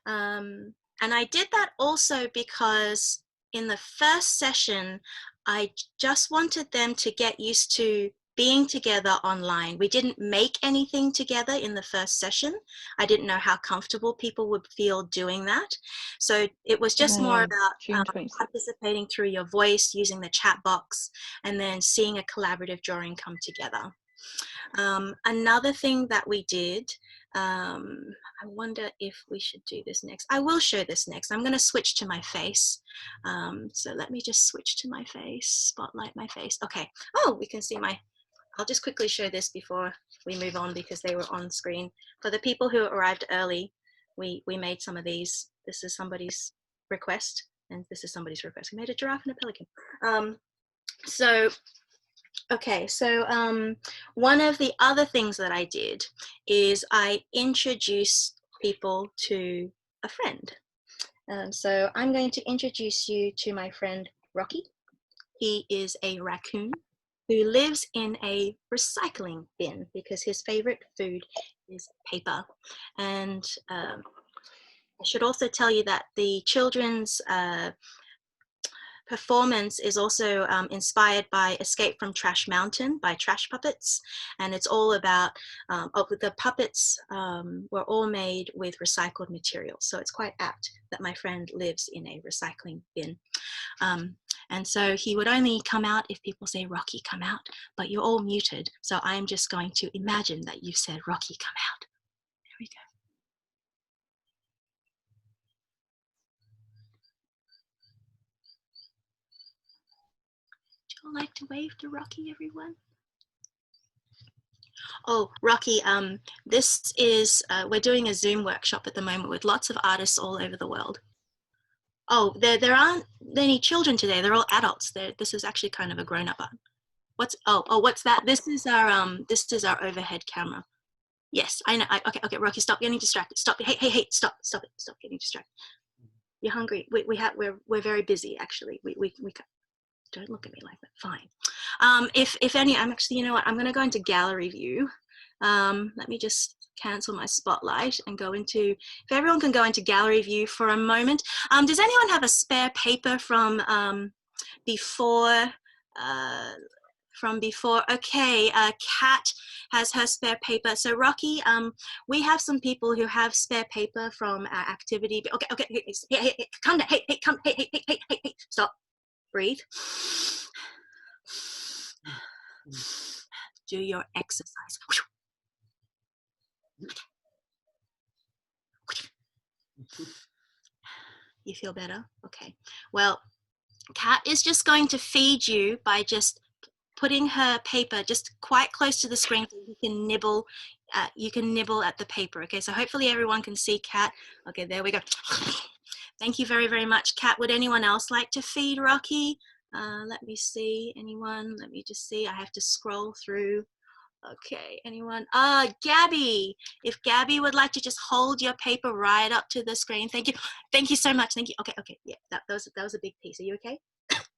And I did that also because in the first session, I just wanted them to get used to being together online. We didn't make anything together in the first session. I didn't know how comfortable people would feel doing that. So it was just more about participating through your voice, using the chat box, and then seeing a collaborative drawing come together. Another thing that we did, I wonder if we should do this next. I will show this next. I'm going to switch to my face. So let me just switch to my face, spotlight my face. Okay. Oh, we can see my, I'll just quickly show this before we move on because they were on screen. For the people who arrived early, we made some of these. This is somebody's request, and this is somebody's request. We made a giraffe and a pelican. Okay, so one of the other things that I did is I introduced people to a friend. So I'm going to introduce you to my friend Rocky. He is a raccoon who lives in a recycling bin because his favorite food is paper. And I should also tell you that the children's performance is also inspired by Escape from Trash Mountain by Trash Puppets, and it's all about the puppets were all made with recycled materials, so it's quite apt that my friend lives in a recycling bin. And so he would only come out if people say Rocky come out, but you're all muted, so I'm just going to imagine that you said Rocky come out. There we go. Would you like to wave to Rocky, everyone? Oh, Rocky, this is, we're doing a Zoom workshop at the moment with lots of artists all over the world. Oh, there aren't any children today. They're all adults. This is actually kind of a grown-up art. What's, what's that? This is our overhead camera. Yes, I know. Okay, Rocky, stop getting distracted. Stop. Hey, stop it. Stop getting distracted. You're hungry. We're very busy, actually. We don't look at me like that. Fine. If any, I'm actually, you know what? I'm going to go into gallery view. Let me just cancel my spotlight and go into, if everyone can go into gallery view for a moment. Does anyone have a spare paper from before? Okay, Kat has her spare paper. So Rocky, we have some people who have spare paper from our activity. Okay, hey, calm down. Hey, stop. Breathe. Do your exercise. You feel better? Okay. Well, Kat is just going to feed you by just putting her paper just quite close to the screen so you can nibble. You can nibble at the paper. Okay. So hopefully everyone can see Kat. Okay, there we go. Thank you very, very much, Kat. Would anyone else like to feed Rocky? Let me see. Anyone? Let me just see. I have to scroll through. Okay, anyone? Gabby. If Gabby would like to just hold your paper right up to the screen. Thank you. Thank you so much. Thank you. Okay. Yeah, that was a big piece. Are you okay?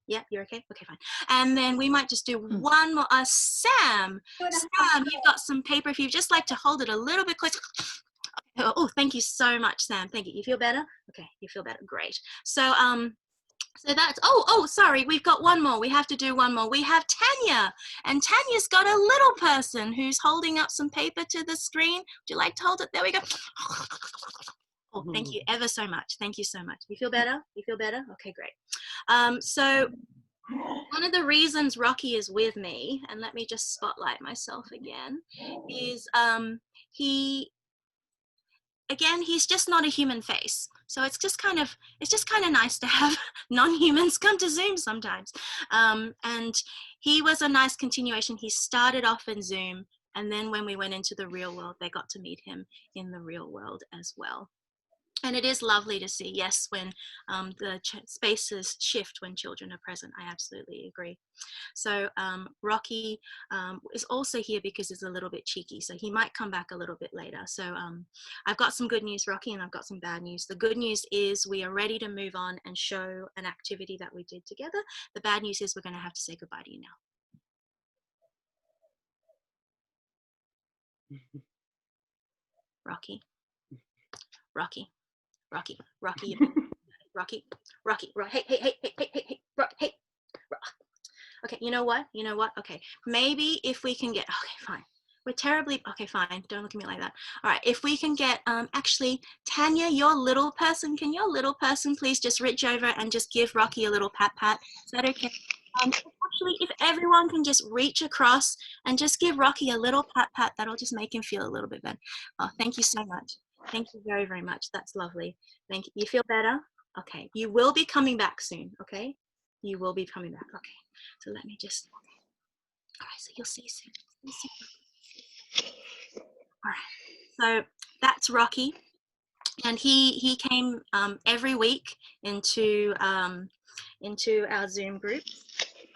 Yeah, you're okay? Okay, fine. And then we might just do one more. Sam, you've got some paper. If you'd just like to hold it a little bit closer. Oh, thank you so much, Sam. Thank you. You feel better? Okay, you feel better. Great. So, so that's, sorry, we've got one more. We have to do one more. We have Tanya, and Tanya's got a little person who's holding up some paper to the screen. Would you like to hold it? There we go. Oh, thank you ever so much. Thank you so much. You feel better? You feel better? Okay, great. So one of the reasons Rocky is with me, and let me just spotlight myself again, is he's just not a human face. So it's just kind of nice to have non-humans come to Zoom sometimes. And he was a nice continuation. He started off in Zoom, and then when we went into the real world, they got to meet him in the real world as well. And it is lovely to see, yes, when the spaces shift when children are present. I absolutely agree. So Rocky is also here because he's a little bit cheeky, so he might come back a little bit later. So I've got some good news, Rocky, and I've got some bad news. The good news is we are ready to move on and show an activity that we did together. The bad news is we're going to have to say goodbye to you now. Rocky, Rocky, Rocky, Rocky, Rocky, Rocky, hey, hey. Okay, you know what? Okay, maybe if we can get, okay, fine. We're terribly, okay, fine. Don't look at me like that. All right, if we can get, actually, Tanya, your little person, can your little person please just reach over and just give Rocky a little pat? Is that okay? Actually, if everyone can just reach across and just give Rocky a little pat, that'll just make him feel a little bit better. Oh, thank you so much. Thank you very, very much. That's lovely. Thank you. You feel better? Okay. You will be coming back soon, okay? You will be coming back. Okay. So let me just, all right, so you'll see soon. All right. So that's Rocky. And he came every week into our Zoom group.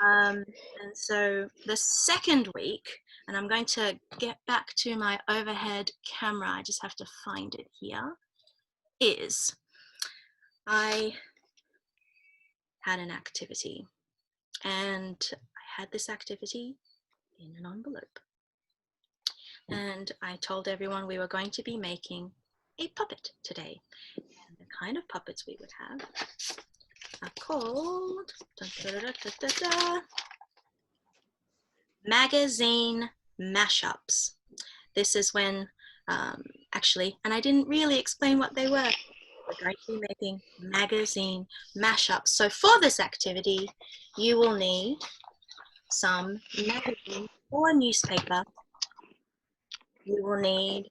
And so the second week, and I'm going to get back to my overhead camera, I just have to find it here, is I had an activity, and I had this activity in an envelope. And I told everyone we were going to be making a puppet today. And the kind of puppets we would have are called magazine mashups. This is when, actually, and I didn't really explain what they were. We're going to be making magazine mashups. So for this activity, you will need some magazine or newspaper. You will need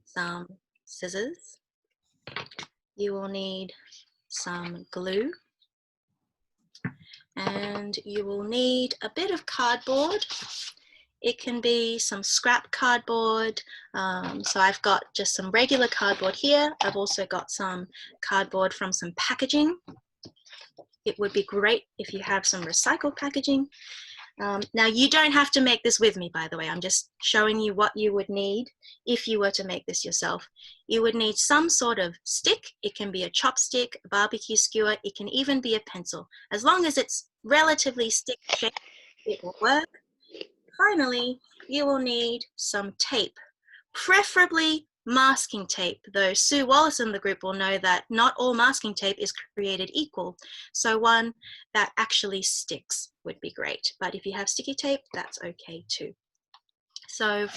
some scissors. You will need some glue. And you will need a bit of cardboard. It can be some scrap cardboard. So I've got just some regular cardboard here. I've also got some cardboard from some packaging. It would be great if you have some recycled packaging. Now you don't have to make this with me, by the way. I'm just showing you what you would need if you were to make this yourself. You would need some sort of stick. It can be a chopstick, a barbecue skewer. It can even be a pencil. As long as it's relatively stick shaped, it will work. Finally, you will need some tape, preferably masking tape, though Sue Wallace in the group will know that not all masking tape is created equal. So one that actually sticks would be great. But if you have sticky tape, that's okay too. So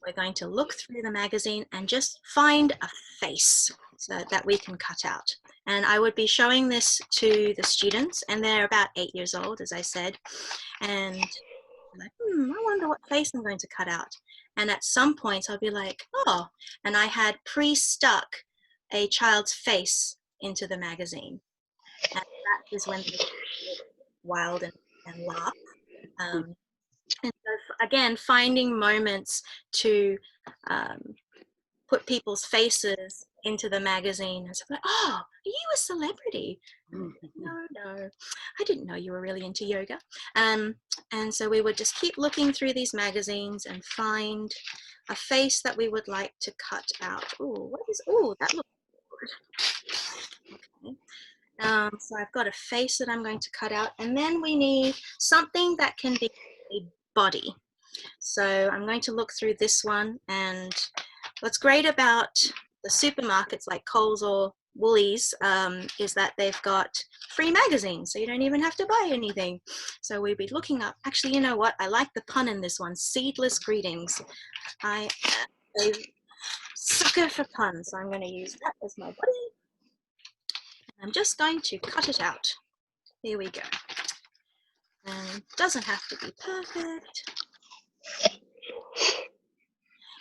we're going to look through the magazine and just find a face so that we can cut out. And I would be showing this to the students, and they're about 8 years old, as I said. And I'm like, I wonder what face I'm going to cut out. And at some points I'll be like, oh, and I had pre-stuck a child's face into the magazine. And that is when they get wild and laugh. And so again, finding moments to put people's faces into the magazine. And so I'm like, oh, are you a celebrity? No, I didn't know you were really into yoga. And so we would just keep looking through these magazines and find a face that we would like to cut out. Oh, that looks good. Okay. So I've got a face that I'm going to cut out, and then we need something that can be a body. So I'm going to look through this one, and what's great about the supermarkets like Coles or Woolies is that they've got free magazines, so you don't even have to buy anything. So we'll be looking up, actually, you know what? I like the pun in this one, seedless greetings. I am a sucker for puns, so I'm going to use that as my body. I'm just going to cut it out. Here we go. And it doesn't have to be perfect.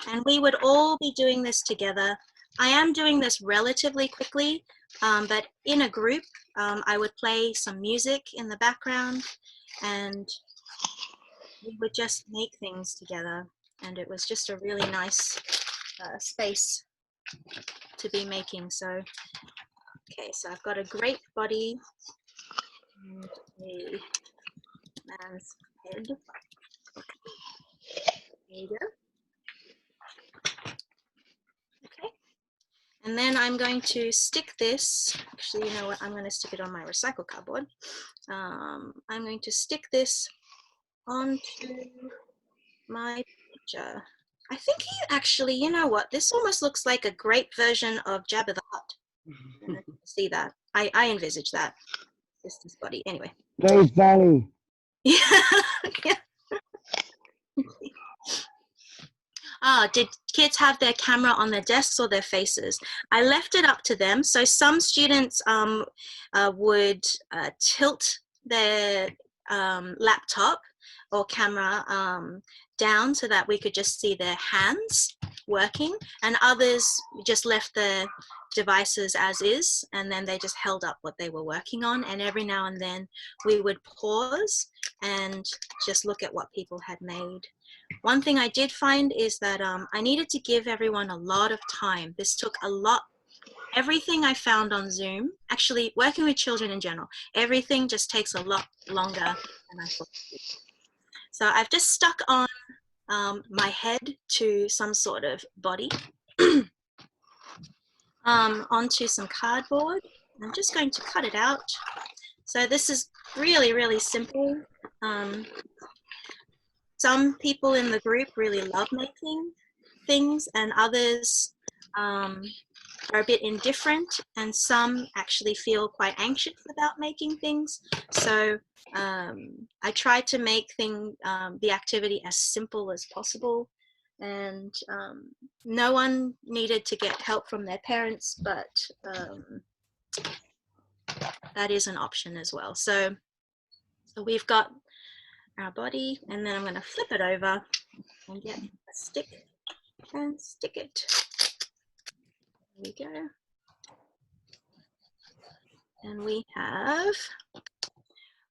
And we would all be doing this together. I am doing this relatively quickly, but in a group, I would play some music in the background, and we would just make things together. And it was just a really nice space to be making. So, okay, so I've got a grape body and a man's head. Okay. There you go. Okay. And then I'm going to stick this, actually, you know what, I'm going to stick it on my recycled cardboard. I'm going to stick this onto my picture. I think he actually, you know what? This almost looks like a grape version of Jabba the Hutt. I don't know if you can see that. I envisage that. This body. Anyway. Very funny. Yeah. Yeah. Did kids have their camera on their desks or their faces? I left it up to them. So some students would tilt their laptop or camera down so that we could just see their hands working, and others just left their devices as is, and then they just held up what they were working on, and every now and then we would pause and just look at what people had made. One thing I did find is that I needed to give everyone a lot of time. This took a lot. Everything I found on Zoom, actually working with children in general, everything just takes a lot longer than I thought. So I've just stuck on my head to some sort of body onto some cardboard. I'm just going to cut it out. So this is really, really simple. Some people in the group really love making things, and others are a bit indifferent, and some actually feel quite anxious about making things. So I tried to make the activity as simple as possible, and no one needed to get help from their parents, but that is an option as well. So we've got our body, and then I'm going to flip it over and get a stick and stick it. There we go. And we have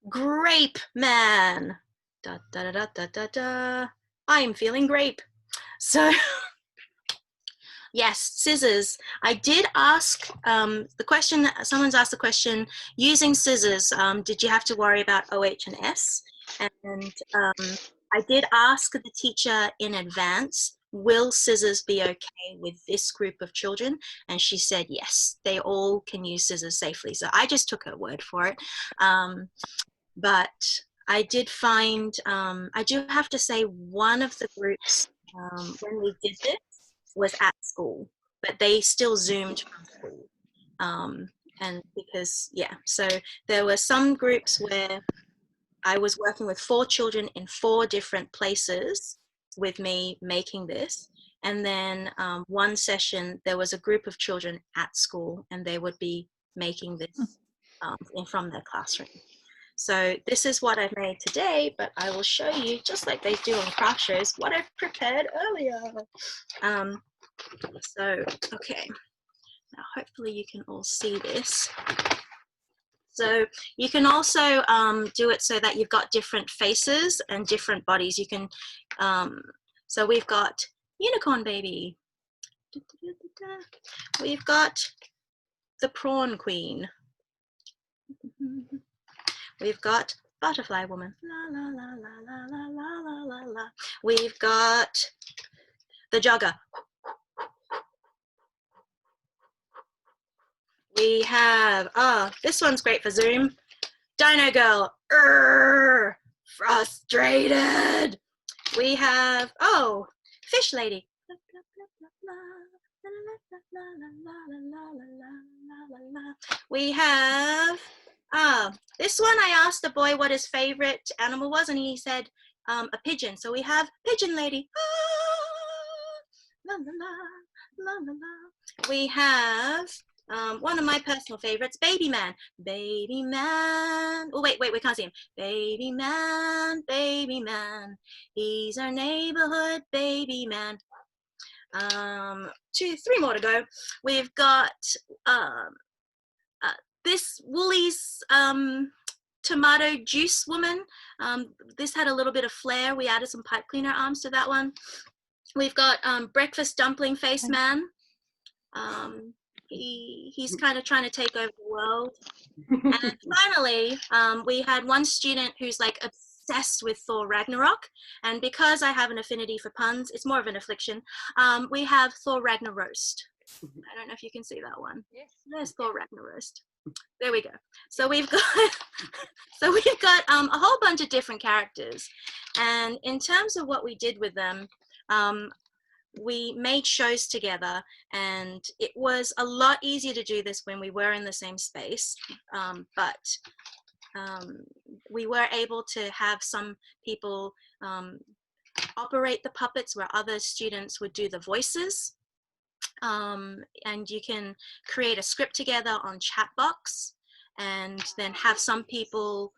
Grape Man. Da, da, da, da, da, da. I'm feeling grape. So yes, scissors. I did ask the question, someone's asked the question, using scissors, did you have to worry about OH and S? And I did ask the teacher in advance, will scissors be okay with this group of children? And she said yes, they all can use scissors safely. So I just took her word for it. But I did find, I do have to say, one of the groups when we did this was at school, but they still Zoomed from school. And because, yeah, so there were some groups where I was working with 4 children in 4 different places with me making this. And then one session, there was a group of children at school, and they would be making this from their classroom. So this is what I've made today, but I will show you, just like they do on craft shows, what I've prepared earlier. So, okay, now hopefully you can all see this. So you can also do it so that you've got different faces and different bodies. You can, so we've got unicorn baby. We've got the prawn queen. We've got butterfly woman. La, la, la, la, la, la, la, la, la. We've got the jogger. We have, this one's great for Zoom. Dino girl, frustrated. We have, fish lady. We have, this one I asked the boy what his favorite animal was, and he said a pigeon. So we have pigeon lady. La, la, la, la, la, la. We have one of my personal favorites, baby man. Baby man. Oh, wait, we can't see him. Baby man, baby man. He's our neighborhood baby man. 2, 3 more to go. We've got this Woolies tomato juice woman. This had a little bit of flair. We added some pipe cleaner arms to that one. We've got breakfast dumpling face man. He's kind of trying to take over the world. And finally, we had one student who's like obsessed with Thor Ragnarok, and because I have an affinity for puns, it's more of an affliction. We have Thor Ragnarroast. I don't know if you can see that one. Yes. There's Thor Ragnarroast. There we go. So we've got a whole bunch of different characters, and in terms of what we did with them, we made shows together, and it was a lot easier to do this when we were in the same space, but we were able to have some people operate the puppets where other students would do the voices. And you can create a script together on Chatbox, and then have some people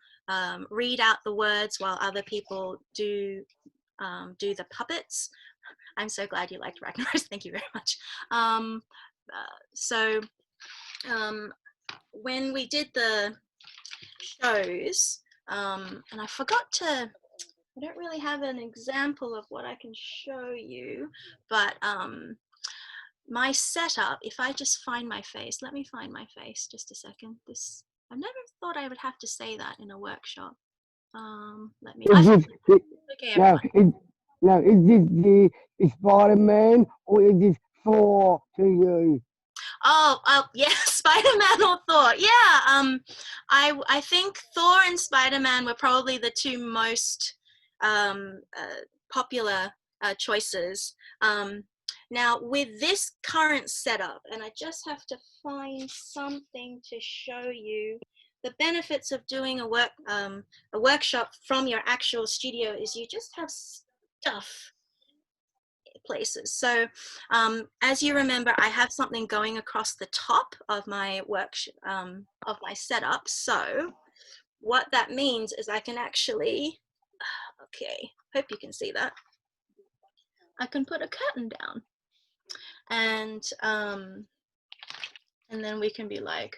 read out the words while other people do the puppets. I'm so glad you liked Ragnar's. Thank you very much. When we did the shows, and I forgot to, I don't really have an example of what I can show you, but my setup, if I just find my face, let me find my face just a second. I never thought I would have to say that in a workshop. Let me, okay, everyone. Is this the Spider-Man, or is this Thor to you? Oh, yeah, Spider-Man or Thor. Yeah, I think Thor and Spider-Man were probably the two most popular choices. Now, with this current setup, and I just have to find something to show you, the benefits of doing a workshop from your actual studio is you just have stuff places. So as you remember, I have something going across the top of my of my setup. So what that means is I can actually, okay, hope you can see that. I can put a curtain down, and then we can be like,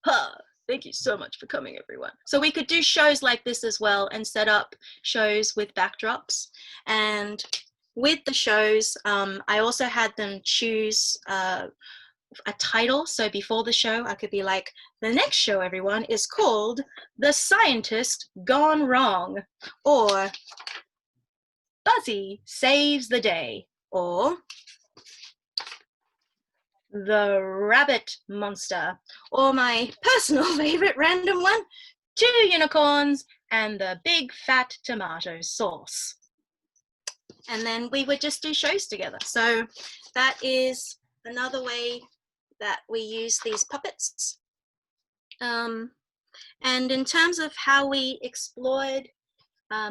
huh, thank you so much for coming, everyone. So we could do shows like this as well, and set up shows with backdrops. And with the shows, I also had them choose a title. So before the show, I could be like, the next show, everyone, is called The Scientist Gone Wrong, or Buzzy Saves the Day, or The Rabbit Monster, or my personal favorite random one, 2 unicorns and the big fat tomato sauce. And then we would just do shows together. So that is another way that we use these puppets. And in terms of how we explored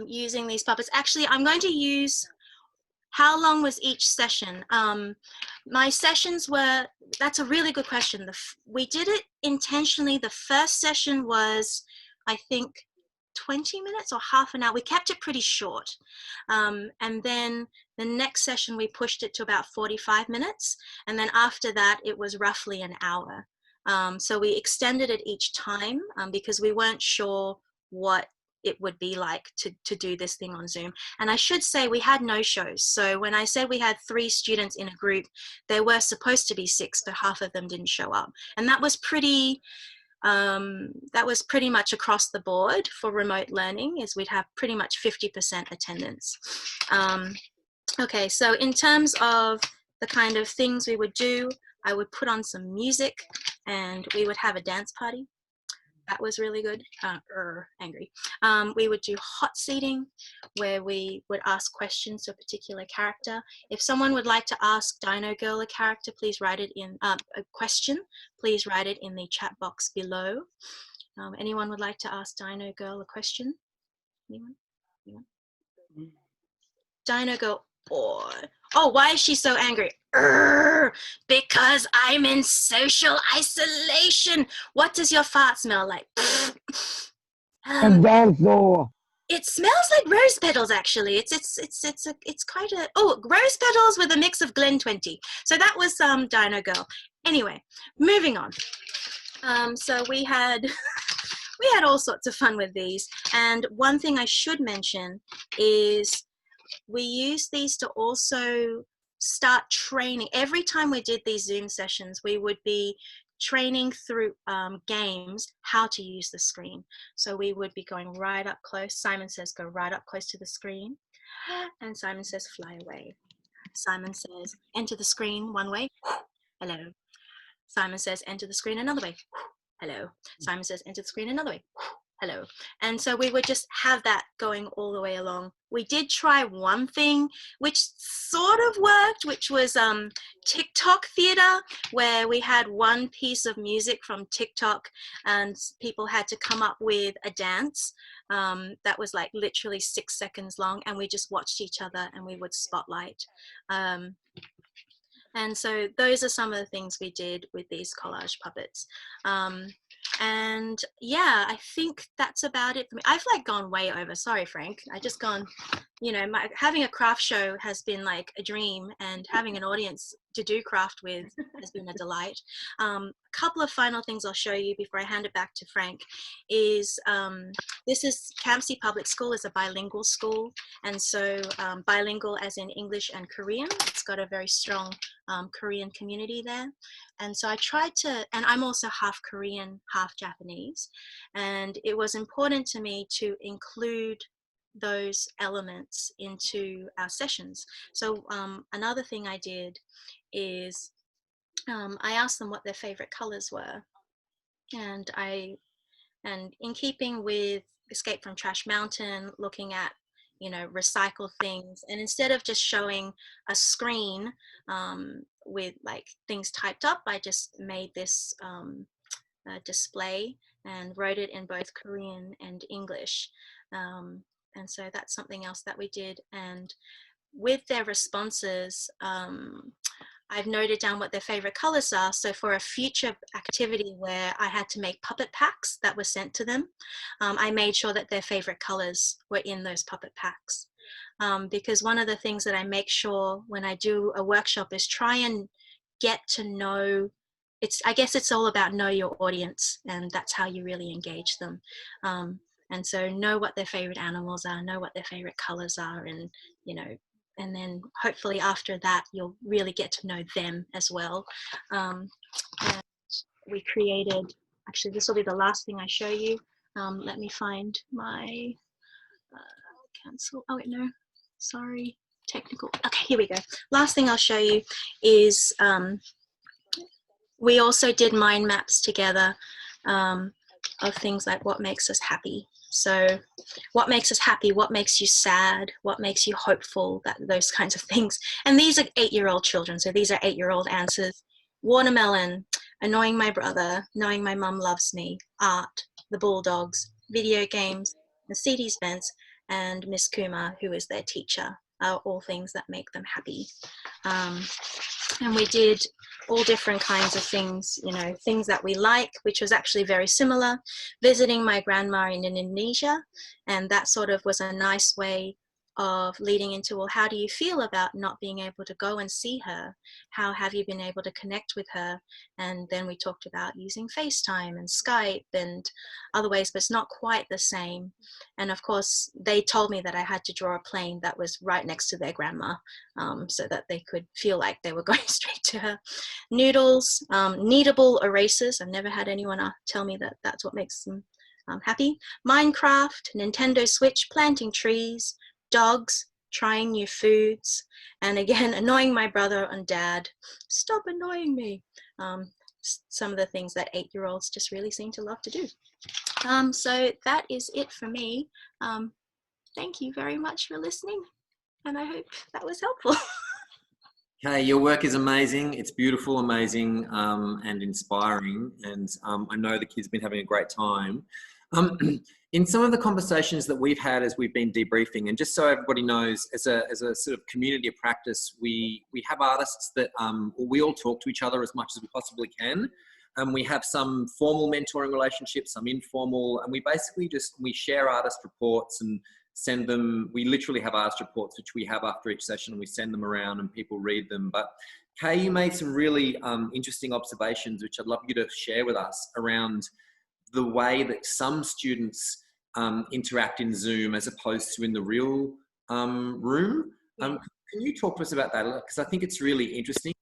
using these puppets, actually, I'm going to use, how long was each session? My sessions were, that's a really good question. We did it intentionally. The first session was, I think, 20 minutes or half an hour. We kept it pretty short. And then the next session, we pushed it to about 45 minutes. And then after that, it was roughly an hour. So we extended it each time because we weren't sure what it would be like to do this thing on Zoom. And I should say we had no shows. So when I said we had 3 students in a group, there were supposed to be 6, but half of them didn't show up. And that was pretty much across the board for remote learning, is we'd have pretty much 50% attendance. Okay, so in terms of the kind of things we would do, I would put on some music and we would have a dance party. That was really good. Angry. We would do hot seating, where we would ask questions to a particular character. If someone would like to ask Dino Girl a character, please write it in a question. Please write it in the chat box below. Anyone would like to ask Dino Girl a question? Anyone? Anyone? Dino Girl. Oh, why is she so angry? Because I'm in social isolation. What does your fart smell like? A dinosaur. It smells like rose petals, actually. It's quite a, rose petals with a mix of Glen 20. So that was Dino Girl. Anyway, moving on. So we had all sorts of fun with these. And one thing I should mention is we use these to also start training. Every time we did these Zoom sessions, we would be training through games how to use the screen. So we would be going right up close. Simon says, go right up close to the screen. And Simon says, fly away. Simon says, enter the screen one way. Hello. Simon says, enter the screen another way. hello. Simon says, enter the screen another way, hello. And so we would just have that going all the way along. We did try one thing which sort of worked, which was TikTok theater, where we had one piece of music from TikTok and people had to come up with a dance that was like literally 6 seconds long, and we just watched each other and we would spotlight. And so those are some of the things we did with these collage puppets. And yeah, I think that's about it for me. I've like gone way over. Sorry, Frank. I just gone, you know, having a craft show has been like a dream, and having an audience to do craft with has been a delight. A couple of final things I'll show you before I hand it back to Frank is this is Campsie Public School is a bilingual school, and so bilingual as in English and Korean. It's got a very strong Korean community there. And so I tried to, and I'm also half Korean, half Japanese, and it was important to me to include those elements into our sessions. So another thing I did is I asked them what their favorite colors were, and in keeping with Escape from Trash Mountain, looking at, you know, recycle things, and instead of just showing a screen with like things typed up, I just made this display and wrote it in both Korean and English. And so that's something else that we did. And with their responses, I've noted down what their favorite colors are. So for a future activity where I had to make puppet packs that were sent to them, I made sure that their favorite colors were in those puppet packs. Because one of the things that I make sure when I do a workshop is try and get to know, I guess it's all about know your audience, and that's how you really engage them. And so know what their favorite animals are, know what their favorite colors are, and, you know, and then hopefully after that, you'll really get to know them as well. And we created, actually, this will be the last thing I show you. Let me find my cancel. Oh, wait, no, sorry, technical. Okay, here we go. Last thing I'll show you is we also did mind maps together of things like what makes us happy. So what makes us happy, what makes you sad, what makes you hopeful, those kinds of things. And these are 8-year-old children, so these are 8-year-old answers. Watermelon, annoying my brother, knowing my mum loves me, art, the Bulldogs, video games, Mercedes-Benz, and Miss Kuma, who is their teacher, are all things that make them happy. And we did all different kinds of things, you know, things that we like, which was actually very similar. Visiting my grandma in Indonesia, and that sort of was a nice way of leading into, well, how do you feel about not being able to go and see her? How have you been able to connect with her? And then we talked about using FaceTime and Skype and other ways, but it's not quite the same. And of course, they told me that I had to draw a plane that was right next to their grandma, so that they could feel like they were going straight to her. Noodles, kneadable erasers. I've never had anyone tell me that that's what makes them happy. Minecraft, Nintendo Switch, planting trees, dogs, trying new foods, and again, annoying my brother and dad. Stop annoying me. Some of the things that 8-year-olds just really seem to love to do. So that is it for me. Thank you very much for listening, and I hope that was helpful. Okay, your work is amazing. It's beautiful, amazing, and inspiring. And I know the kids have been having a great time. In some of the conversations that we've had as we've been debriefing, and just so everybody knows, as a sort of community of practice, we have artists that we all talk to each other as much as we possibly can. We have some formal mentoring relationships, some informal, and we basically we share artist reports and send them. We literally have artist reports which we have after each session, and we send them around and people read them. But Kay, you made some really interesting observations which I'd love you to share with us around the way that some students interact in Zoom as opposed to in the real room. Can you talk to us about that? Because I think it's really interesting.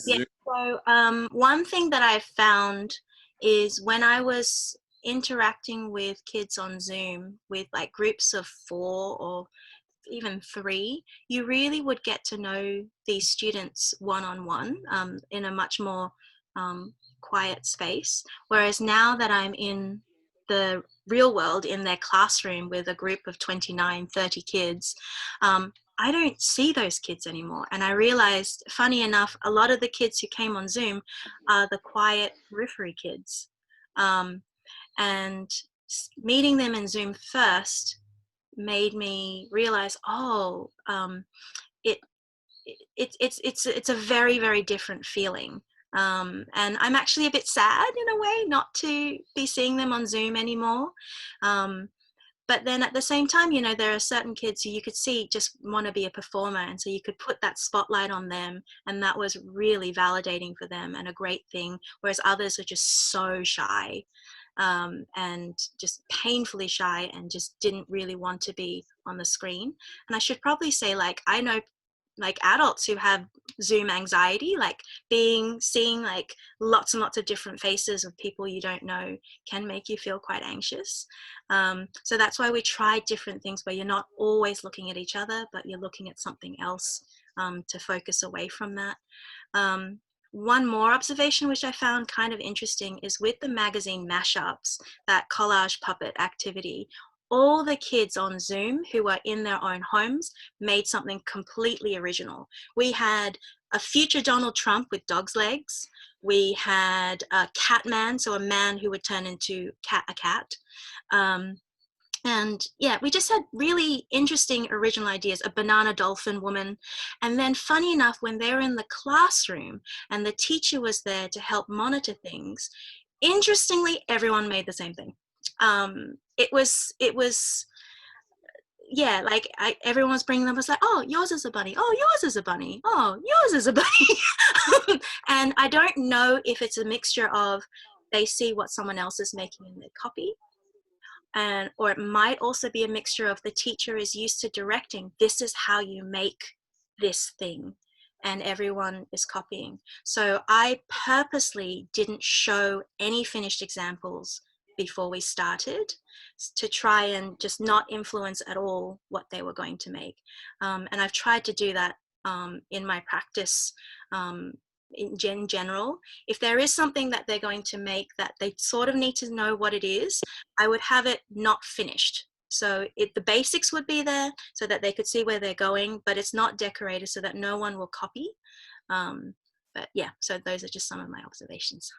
Yeah, so one thing that I've found is when I was interacting with kids on Zoom with like groups of 4 or even 3, you really would get to know these students one-on-one in a much more quiet space. Whereas now that I'm in the real world, in their classroom with a group of 29, 30 kids, I don't see those kids anymore. And I realized, funny enough, a lot of the kids who came on Zoom are the quiet periphery kids. And meeting them in Zoom first made me realize, oh, it's a very, very different feeling. And I'm actually a bit sad in a way not to be seeing them on Zoom anymore. But then at the same time, you know, there are certain kids who you could see just want to be a performer. And so you could put that spotlight on them. And that was really validating for them and a great thing. Whereas others are just so shy and just painfully shy and just didn't really want to be on the screen. And I should probably say, like, I know like adults who have Zoom anxiety, like seeing like lots and lots of different faces of people you don't know can make you feel quite anxious. So that's why we tried different things where you're not always looking at each other, but you're looking at something else to focus away from that. One more observation which I found kind of interesting is with the magazine mashups, that collage puppet activity, all the kids on Zoom who were in their own homes made something completely original. We had a future Donald Trump with dog's legs. We had a cat man, so a man who would turn into a cat. And yeah, we just had really interesting original ideas, a banana dolphin woman. And then funny enough, when they were in the classroom and the teacher was there to help monitor things, interestingly, everyone made the same thing. It was yeah, like everyone was bringing them, was like, oh, yours is a bunny, oh, yours is a bunny, oh, yours is a bunny. And I don't know if it's a mixture of they see what someone else is making in their copy, or it might also be a mixture of the teacher is used to directing, this is how you make this thing, and everyone is copying. So I purposely didn't show any finished examples before we started to try and just not influence at all what they were going to make. And I've tried to do that in my practice in general. If there is something that they're going to make that they sort of need to know what it is, I would have it not finished. So the basics would be there so that they could see where they're going, but it's not decorated so that no one will copy. But yeah, so those are just some of my observations.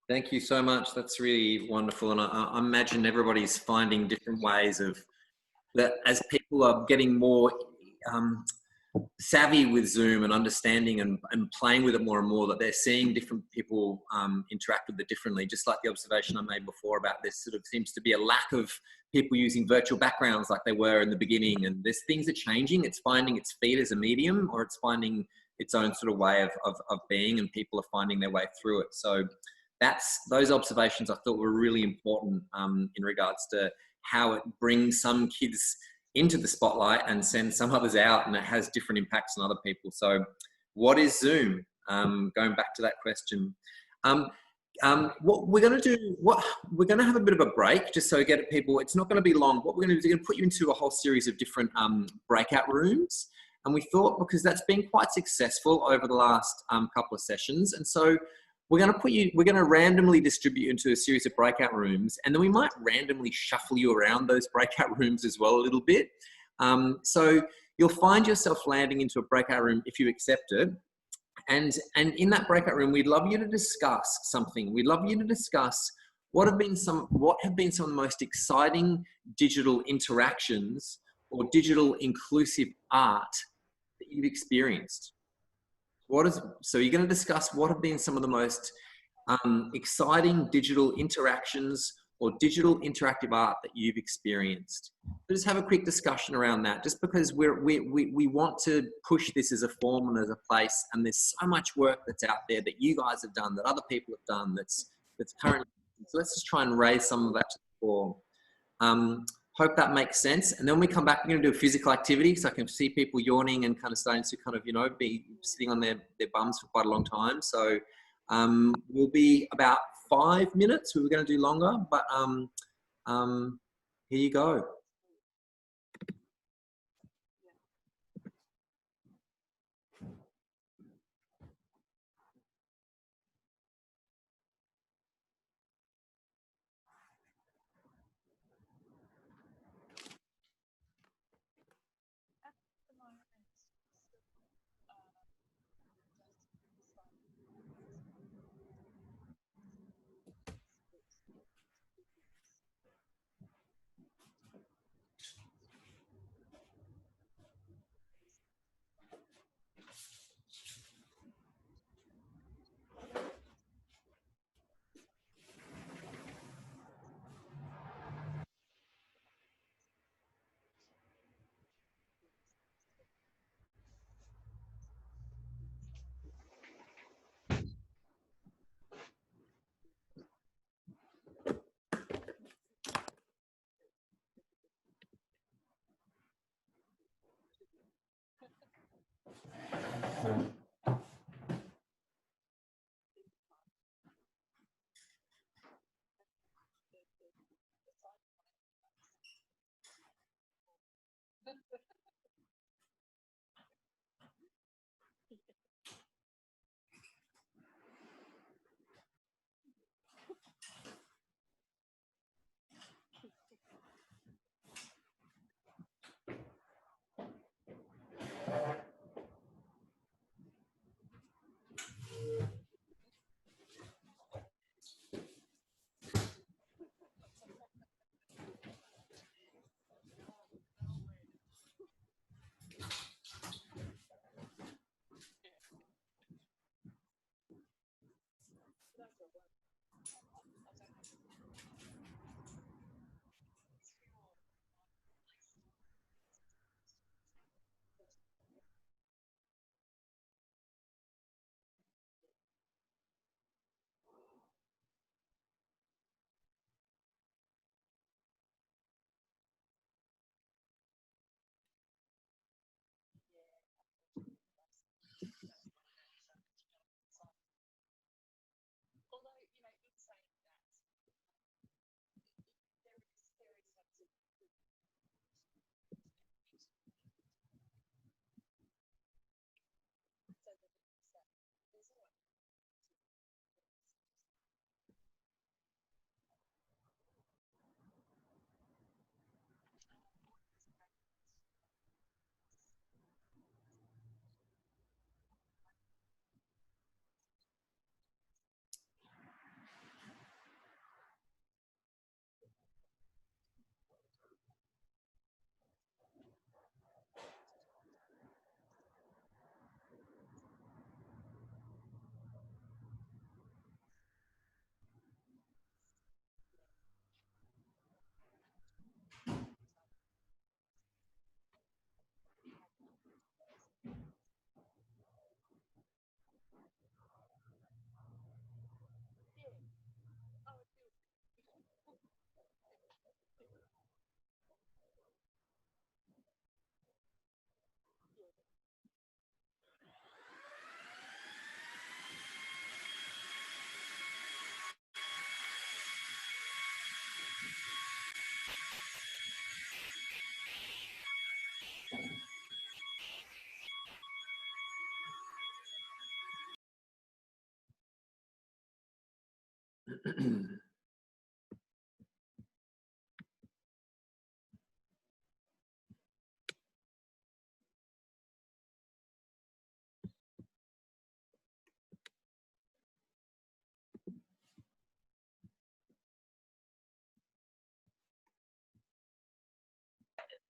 Thank you so much. That's really wonderful. And I imagine everybody's finding different ways of that as people are getting more savvy with Zoom and understanding and playing with it more and more, that they're seeing different people interact with it differently. Just like the observation I made before about this sort of seems to be a lack of people using virtual backgrounds like they were in the beginning. And there's things are changing. It's finding its feet as a medium, or it's finding its own sort of way of being, and people are finding their way through it. So those observations I thought were really important in regards to how it brings some kids into the spotlight and sends some others out, and it has different impacts on other people. So what is Zoom? Going back to that question. What we're going to do, we're going to have a bit of a break just so we get people, it's not going to be long. What we're going to do is we're going to put you into a whole series of different breakout rooms. And we thought, because that's been quite successful over the last couple of sessions. And so we're going to randomly distribute you into a series of breakout rooms, and then we might randomly shuffle you around those breakout rooms as well a little bit. So you'll find yourself landing into a breakout room if you accept it. And in that breakout room, we'd love you to discuss something. We'd love you to discuss what have been some of the most exciting digital interactions or digital inclusive art that you've experienced. So you're going to discuss what have been some of the most exciting digital interactions or digital interactive art that you've experienced. So just have a quick discussion around that, just because we want to push this as a form and as a place, and there's so much work that's out there that you guys have done, that other people have done, that's currently. So let's just try and raise some of that to the floor. Hope that makes sense. And then when we come back, we're going to do a physical activity, so I can see people yawning and kind of starting to kind of, you know, be sitting on their bums for quite a long time. So we'll be about 5 minutes. We were going to do longer, but here you go.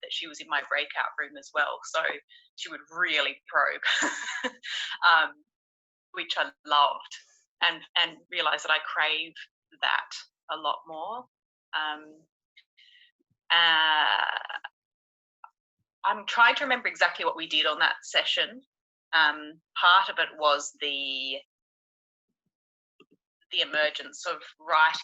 that she was in my breakout room as well. So she would really probe, which I loved, and realized that I crave that a lot more. I'm trying to remember exactly what we did on that session. Part of it was the emergence of writing.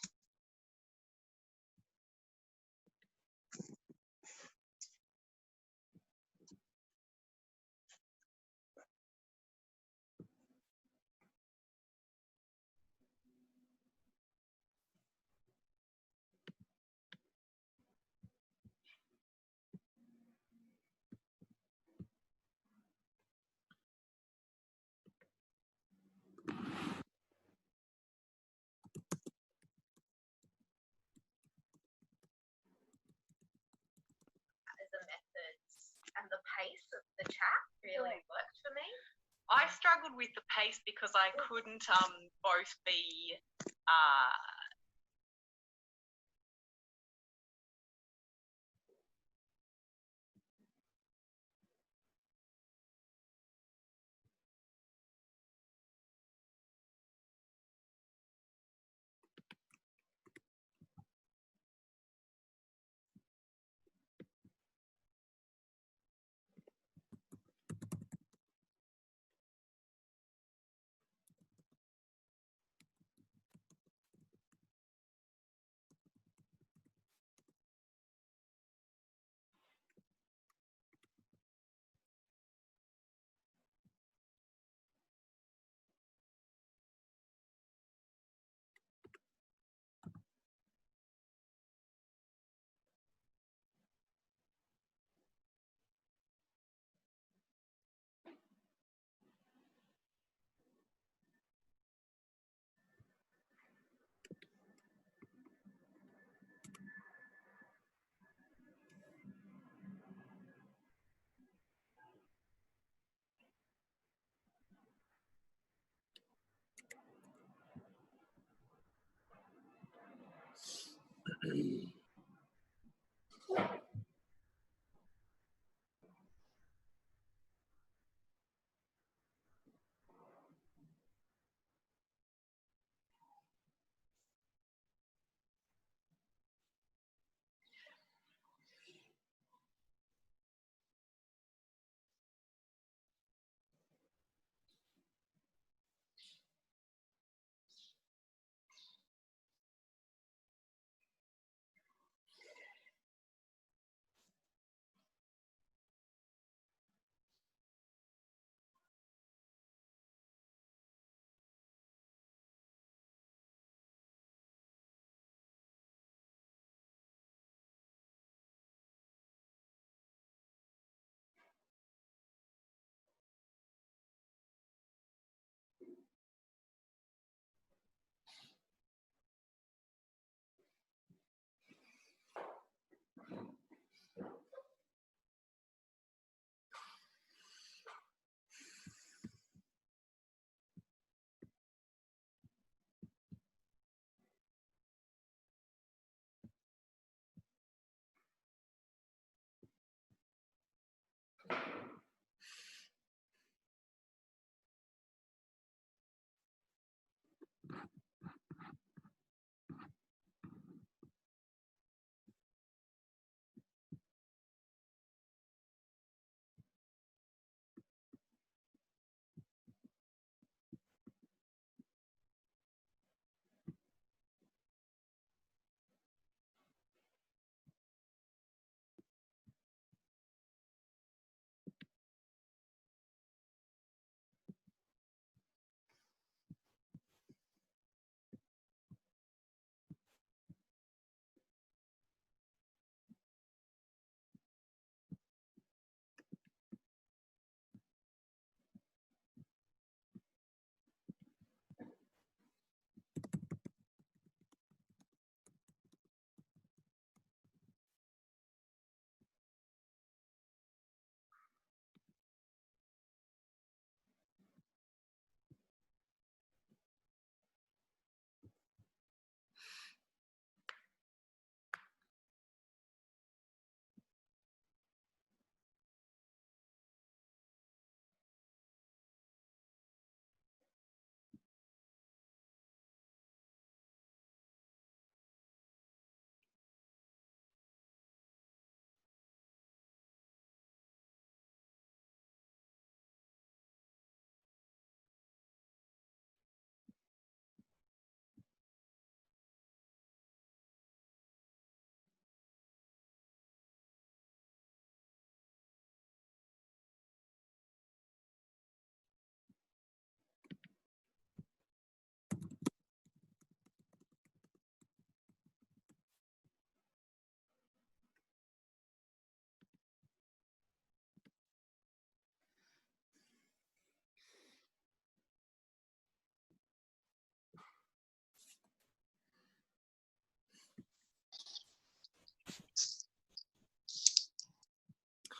And the pace of the chat really worked for me. I struggled with the pace because I couldn't both be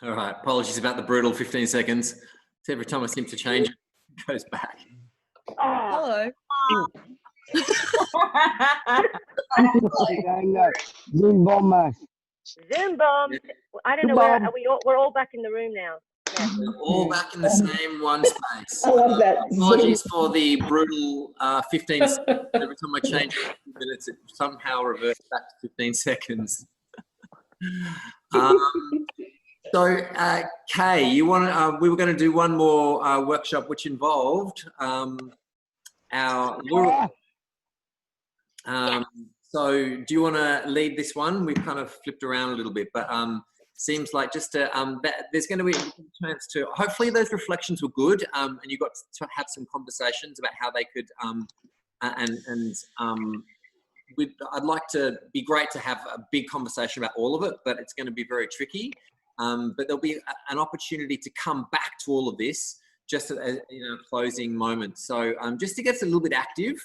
All right. Apologies about the brutal 15 seconds. It's every time I seem to change, it goes back. Hello. Zoom bombers. Zoom bomb. I don't know where are we. We're all back in the room now. Yeah. We're all back in the same one space. I love that. Apologies for the brutal 15 seconds. Every time I change 15 minutes, it somehow reverts back to 15 seconds. So, Kay, you want? We were going to do one more workshop, which involved our. So, do you want to lead this one? We've kind of flipped around a little bit, but seems like just to, there's going to be a chance to. Hopefully, those reflections were good, and you got to have some conversations about how they could, I'd like to be great to have a big conversation about all of it, but it's going to be very tricky. But there'll be an opportunity to come back to all of this just at a closing moment. So just to get us a little bit active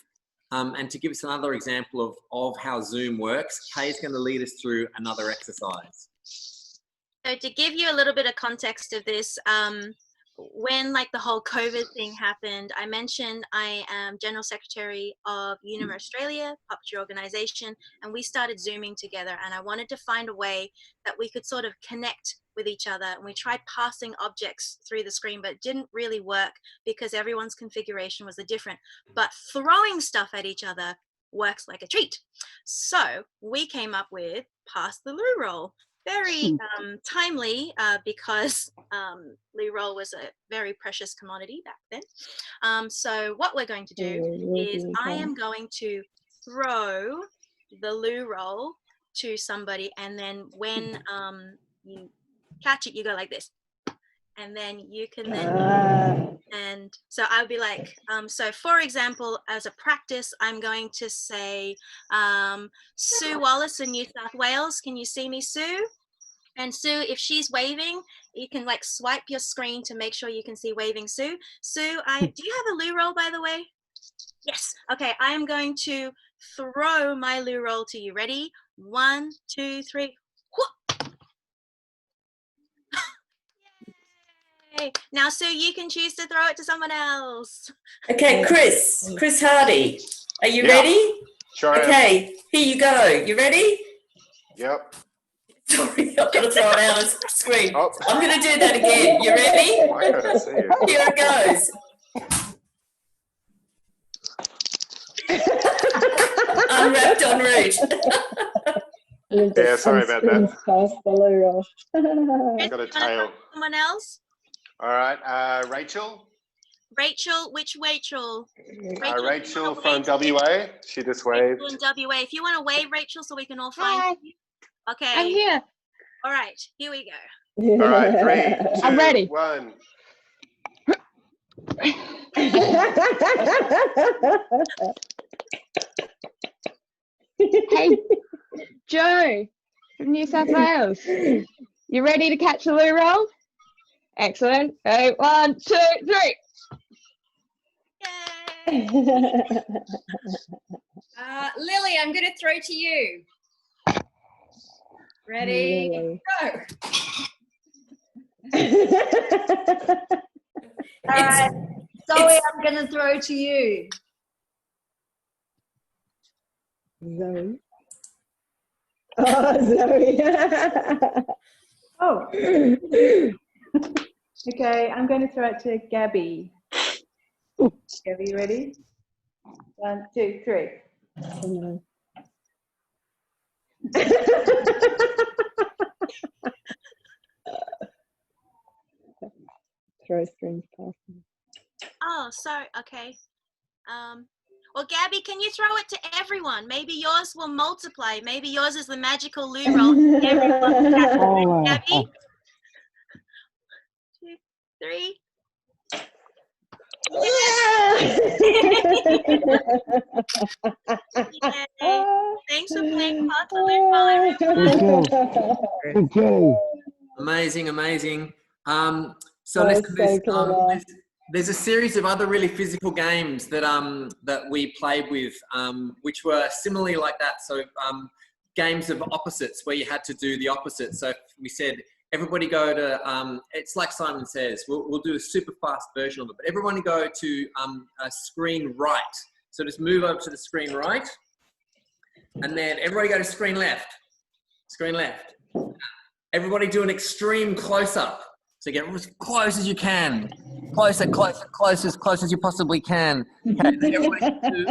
and to give us another example of how Zoom works, Kay is going to lead us through another exercise. So to give you a little bit of context of this, when like the whole COVID thing happened, I mentioned I am General Secretary of Univer Australia, puppetry organisation, and we started Zooming together, and I wanted to find a way that we could sort of connect with each other, and we tried passing objects through the screen, but it didn't really work because everyone's configuration was different, but throwing stuff at each other works like a treat. So we came up with Pass the Loo Roll. Very timely because loo roll was a very precious commodity back then. So what we're going to do is I am going to throw the loo roll to somebody, and then when you catch it, you go like this. And then you can then, and so I'll be like, so for example, as a practice, I'm going to say, Sue Wallace in New South Wales, can you see me, Sue? And Sue, if she's waving, you can like swipe your screen to make sure you can see waving Sue. Sue, do you have a loo roll, by the way? Yes. Okay, I am going to throw my loo roll to you. Ready? 1, 2, 3. Yay. Now, Sue, you can choose to throw it to someone else. Okay, Chris Hardy, are you ready? Sure. Okay, here you go. You ready? Yep. Sorry, I've got to throw it out on the screen. Oh. I'm going to do that again. You ready? I can't see it. Here it goes. Unwrapped en route. Yeah, sorry about that. It's got a tail. Someone else? All right, Rachel. Rachel, which Rachel? Rachel from WA. She just waved. Rachel in WA. If you want to wave, Rachel, so we can all find you. Okay. I'm here. All right, here we go. All right, 3, 2, I'm ready. 1. Hey, Joe from New South Wales. You ready to catch a loo roll? Excellent. Okay, 1, 2, 3. Yay! Lily, I'm going to throw to you. Ready, go. All right, Zoe, I'm going to throw to you. Zoe. Oh, Zoe. Oh. Okay, I'm going to throw it to Gabby. Gabby, you ready? 1, 2, 3. Throw strings past me. Oh, sorry. Okay. Well, Gabby, can you throw it to everyone? Maybe yours will multiply. Maybe yours is the magical loo roll. Everyone. Gabby. 2, 3. Thanks for playing Pass the Loo Roll, everyone. Amazing, amazing. So listen, there's a series of other really physical games that that we played with, which were similarly like that. So games of opposites where you had to do the opposite. So we said, everybody go to, it's like Simon says, we'll do a super fast version of it, but everyone go to a screen right. So just move over to the screen right, and then everybody go to screen left. Screen left. Everybody do an extreme close-up. So get as close as you can. Closer, closer, close as you possibly can. Okay, then everybody do,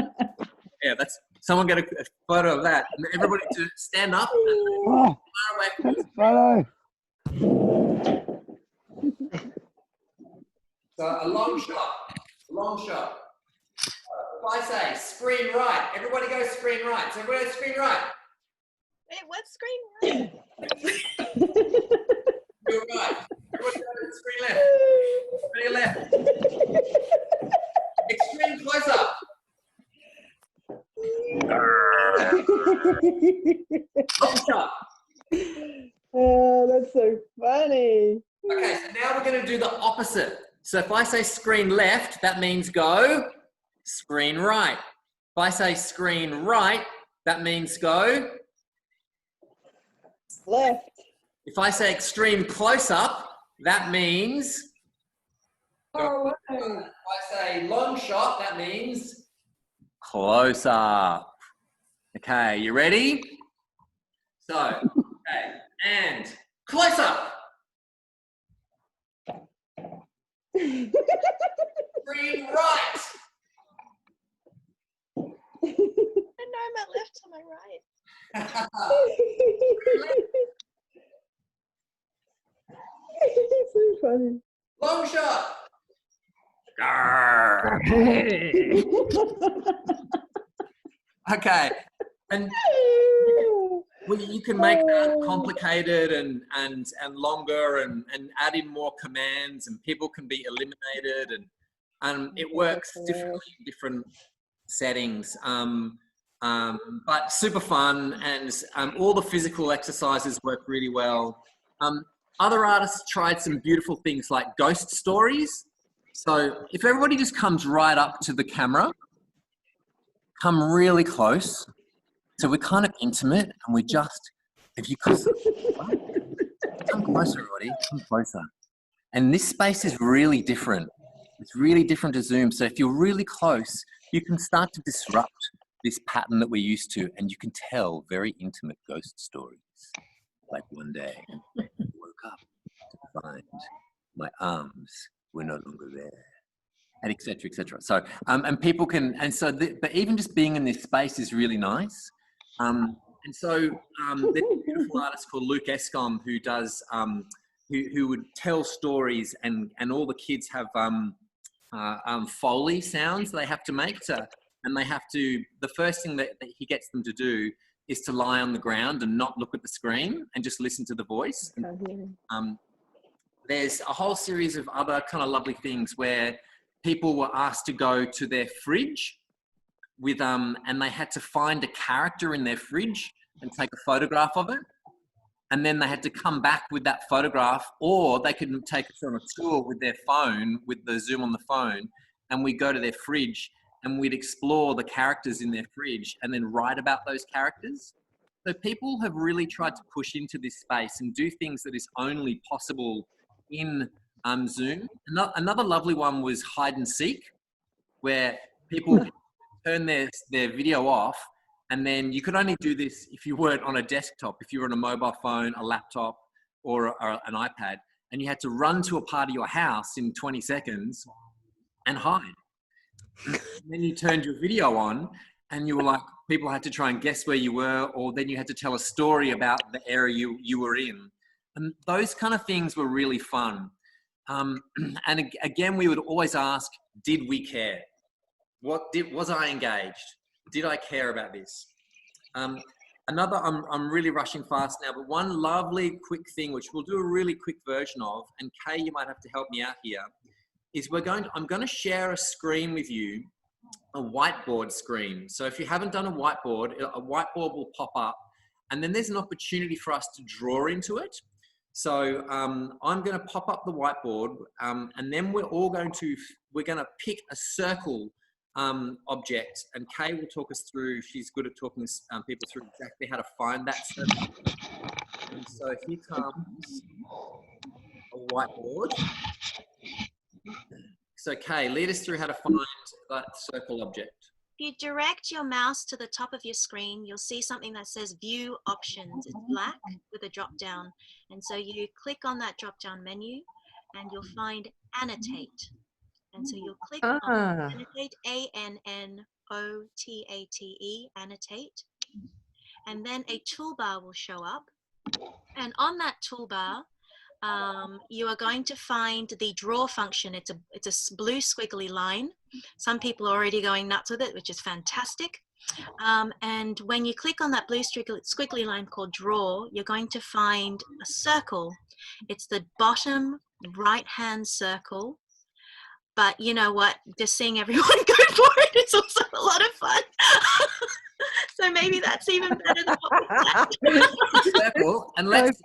yeah, that's, someone get a photo of that. And everybody to stand up and far away from the Photo. So a long shot. If I say screen right, everybody go screen right. So everybody go screen right. Wait, what's screen right? You're right. Everybody go screen left. Screen left. Extreme close up. Long shot. Oh, that's so funny. Okay, so now we're going to do the opposite. So if I say screen left, that means go screen right. If I say screen right, that means go left. If I say extreme close up, that means go. If I say long shot, that means close up. Okay, you ready? So, okay, and close up. Screen right. I know my left or my right. It's so funny. Long shot. Okay, and well, you can make that complicated and longer and add in more commands, and people can be eliminated, and it works differently in different settings. But super fun, and all the physical exercises work really well. Other artists tried some beautiful things like ghost stories. So if everybody just comes right up to the camera, come really close. So we're kind of intimate, and we just, if you could, come closer, everybody, come closer. And this space is really different. It's really different to Zoom. So if you're really close, you can start to disrupt this pattern that we're used to, and you can tell very intimate ghost stories. Like one day, I woke up to find my arms were no longer there, and et cetera, et cetera. So, and people can, and so, but even just being in this space is really nice. And so, there's a beautiful artist called Luke Escom who does, who would tell stories, and all the kids have Foley sounds they have to make to, and they have to, the first thing that he gets them to do is to lie on the ground and not look at the screen and just listen to the voice. There's a whole series of other kind of lovely things where people were asked to go to their fridge with, and they had to find a character in their fridge and take a photograph of it. And then they had to come back with that photograph, or they could take it on a tour with their phone, with the Zoom on the phone, and we go to their fridge and we'd explore the characters in their fridge and then write about those characters. So people have really tried to push into this space and do things that is only possible in Zoom. Another lovely one was hide and seek, where people turn their video off, and then you could only do this if you weren't on a desktop, if you were on a mobile phone, a laptop, or an iPad, and you had to run to a part of your house in 20 seconds and hide. And then you turned your video on, and you were like, people had to try and guess where you were, or then you had to tell a story about the area you were in. And those kind of things were really fun. And again, we would always ask, did we care? Was I engaged? Did I care about this? Another, I'm really rushing fast now, but one lovely quick thing, which we'll do a really quick version of, and Kay, you might have to help me out here, is I'm going to share a screen with you, a whiteboard screen. So if you haven't done a whiteboard will pop up, and then there's an opportunity for us to draw into it. So I'm going to pop up the whiteboard, and then we're going to pick a circle object, and Kay will talk us through. She's good at talking people through exactly how to find that circle. And so here comes a whiteboard. So Kay, lead us through how to find that circle object. If you direct your mouse to the top of your screen, you'll see something that says View Options. It's black with a drop down. And so you click on that drop down menu and you'll find Annotate. And so you'll click on Annotate, A-N-N-O-T-A-T-E, Annotate. And then a toolbar will show up. And on that toolbar, you are going to find the draw function. It's a blue squiggly line. Some people are already going nuts with it, which is fantastic. And when you click on that blue squiggly line called draw, you're going to find a circle. It's the bottom right-hand circle. But you know what? Just seeing everyone go for it, it's also a lot of fun. So maybe that's even better than what we had. Circle, and let's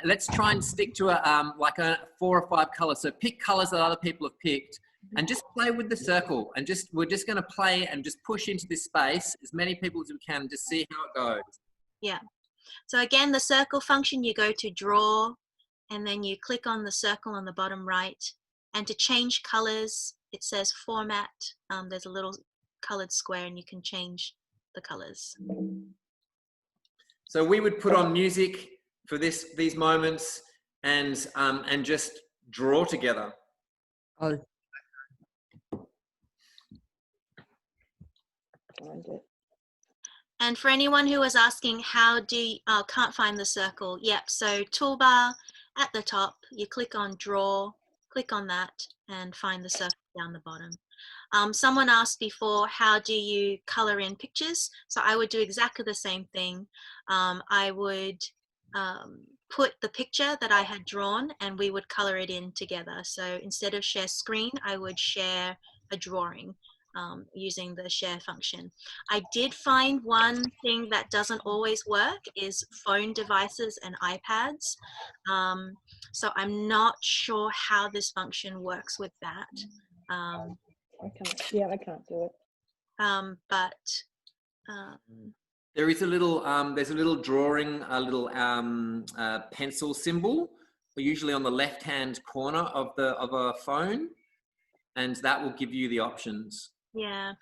let's try and stick to a like a 4 or 5 colors. So pick colors that other people have picked, and just play with the circle. And we're just going to play and just push into this space as many people as we can, just see how it goes. Yeah. So again, the circle function, you go to draw, and then you click on the circle on the bottom right. And to change colors, it says format. There's a little colored square, and you can change the colors. So we would put on music for these moments and just draw together. Oh. And for anyone who was asking how do you, can't find the circle, yep, so toolbar at the top, you click on draw, click on that and find the circle down the bottom. Someone asked before, how do you color in pictures? So I would do exactly the same thing. I would put the picture that I had drawn and we would color it in together. So instead of share screen, I would share a drawing using the share function. I did find one thing that doesn't always work is phone devices and iPads. So I'm not sure how this function works with that. I can't do it. There is a little, there's a little drawing, a little pencil symbol, usually on the left-hand corner of a phone, and that will give you the options. Yeah,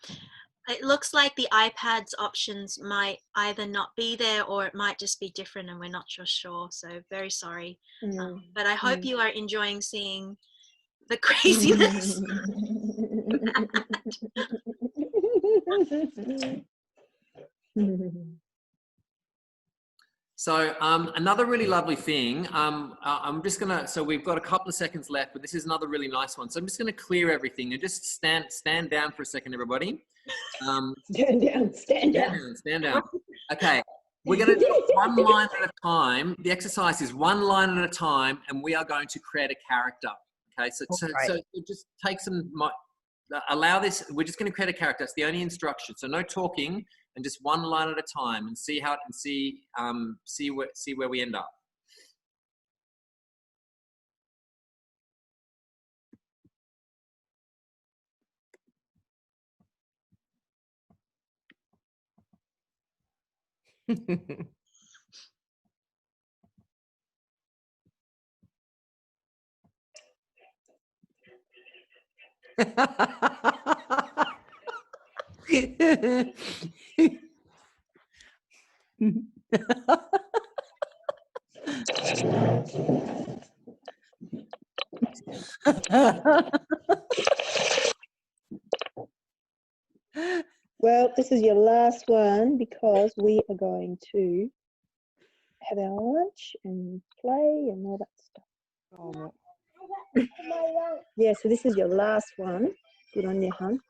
it looks like the iPad's options might either not be there or it might just be different, and we're not sure. So very sorry, but I hope you are enjoying seeing the craziness. So another really lovely thing, I'm just gonna, so we've got a couple of seconds left, but this is another really nice one. So I'm just gonna clear everything and just stand down for a second, everybody. Stand down. Okay, we're gonna do it one line at a time. The exercise is one line at a time, and we are going to create a character. Okay, so just take some, allow this, we're just gonna create a character. It's the only instruction, so no talking, and just one line at a time, and see how, and see where we end up. Well, this is your last one because we are going to have our lunch and play and all that stuff. Yeah, so this is your last one. Good on you, hon.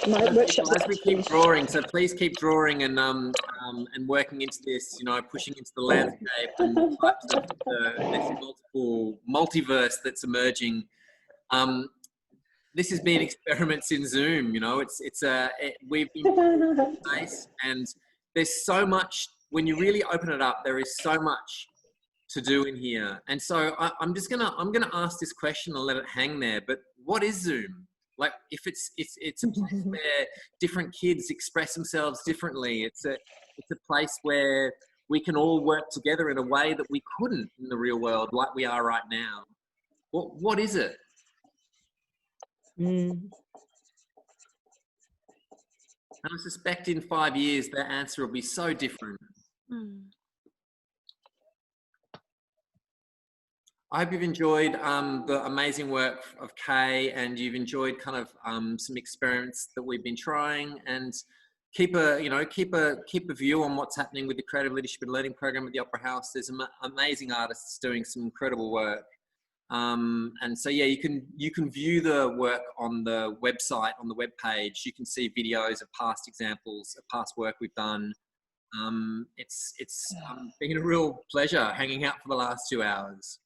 My workshop. As we keep drawing, so please keep drawing and working into this, you know, pushing into the landscape and the types of this multiple multiverse that's emerging. This has been experiments in Zoom, you know, we've been nice, and there's so much, when you really open it up, there is so much to do in here. And so I'm gonna ask this question and let it hang there, but what is Zoom? Like, if it's a place where different kids express themselves differently, it's a place where we can all work together in a way that we couldn't in the real world like we are right now? What is it? And I suspect in 5 years, the answer will be so different. I hope you've enjoyed the amazing work of Kay, and you've enjoyed kind of some experiments that we've been trying, and keep a view on what's happening with the Creative Leadership and Learning Program at the Opera House. There's amazing artists doing some incredible work. And so, yeah, you can view the work on the website, on the web page. You can see videos of past examples of past work we've done. It's been a real pleasure hanging out for the last 2 hours.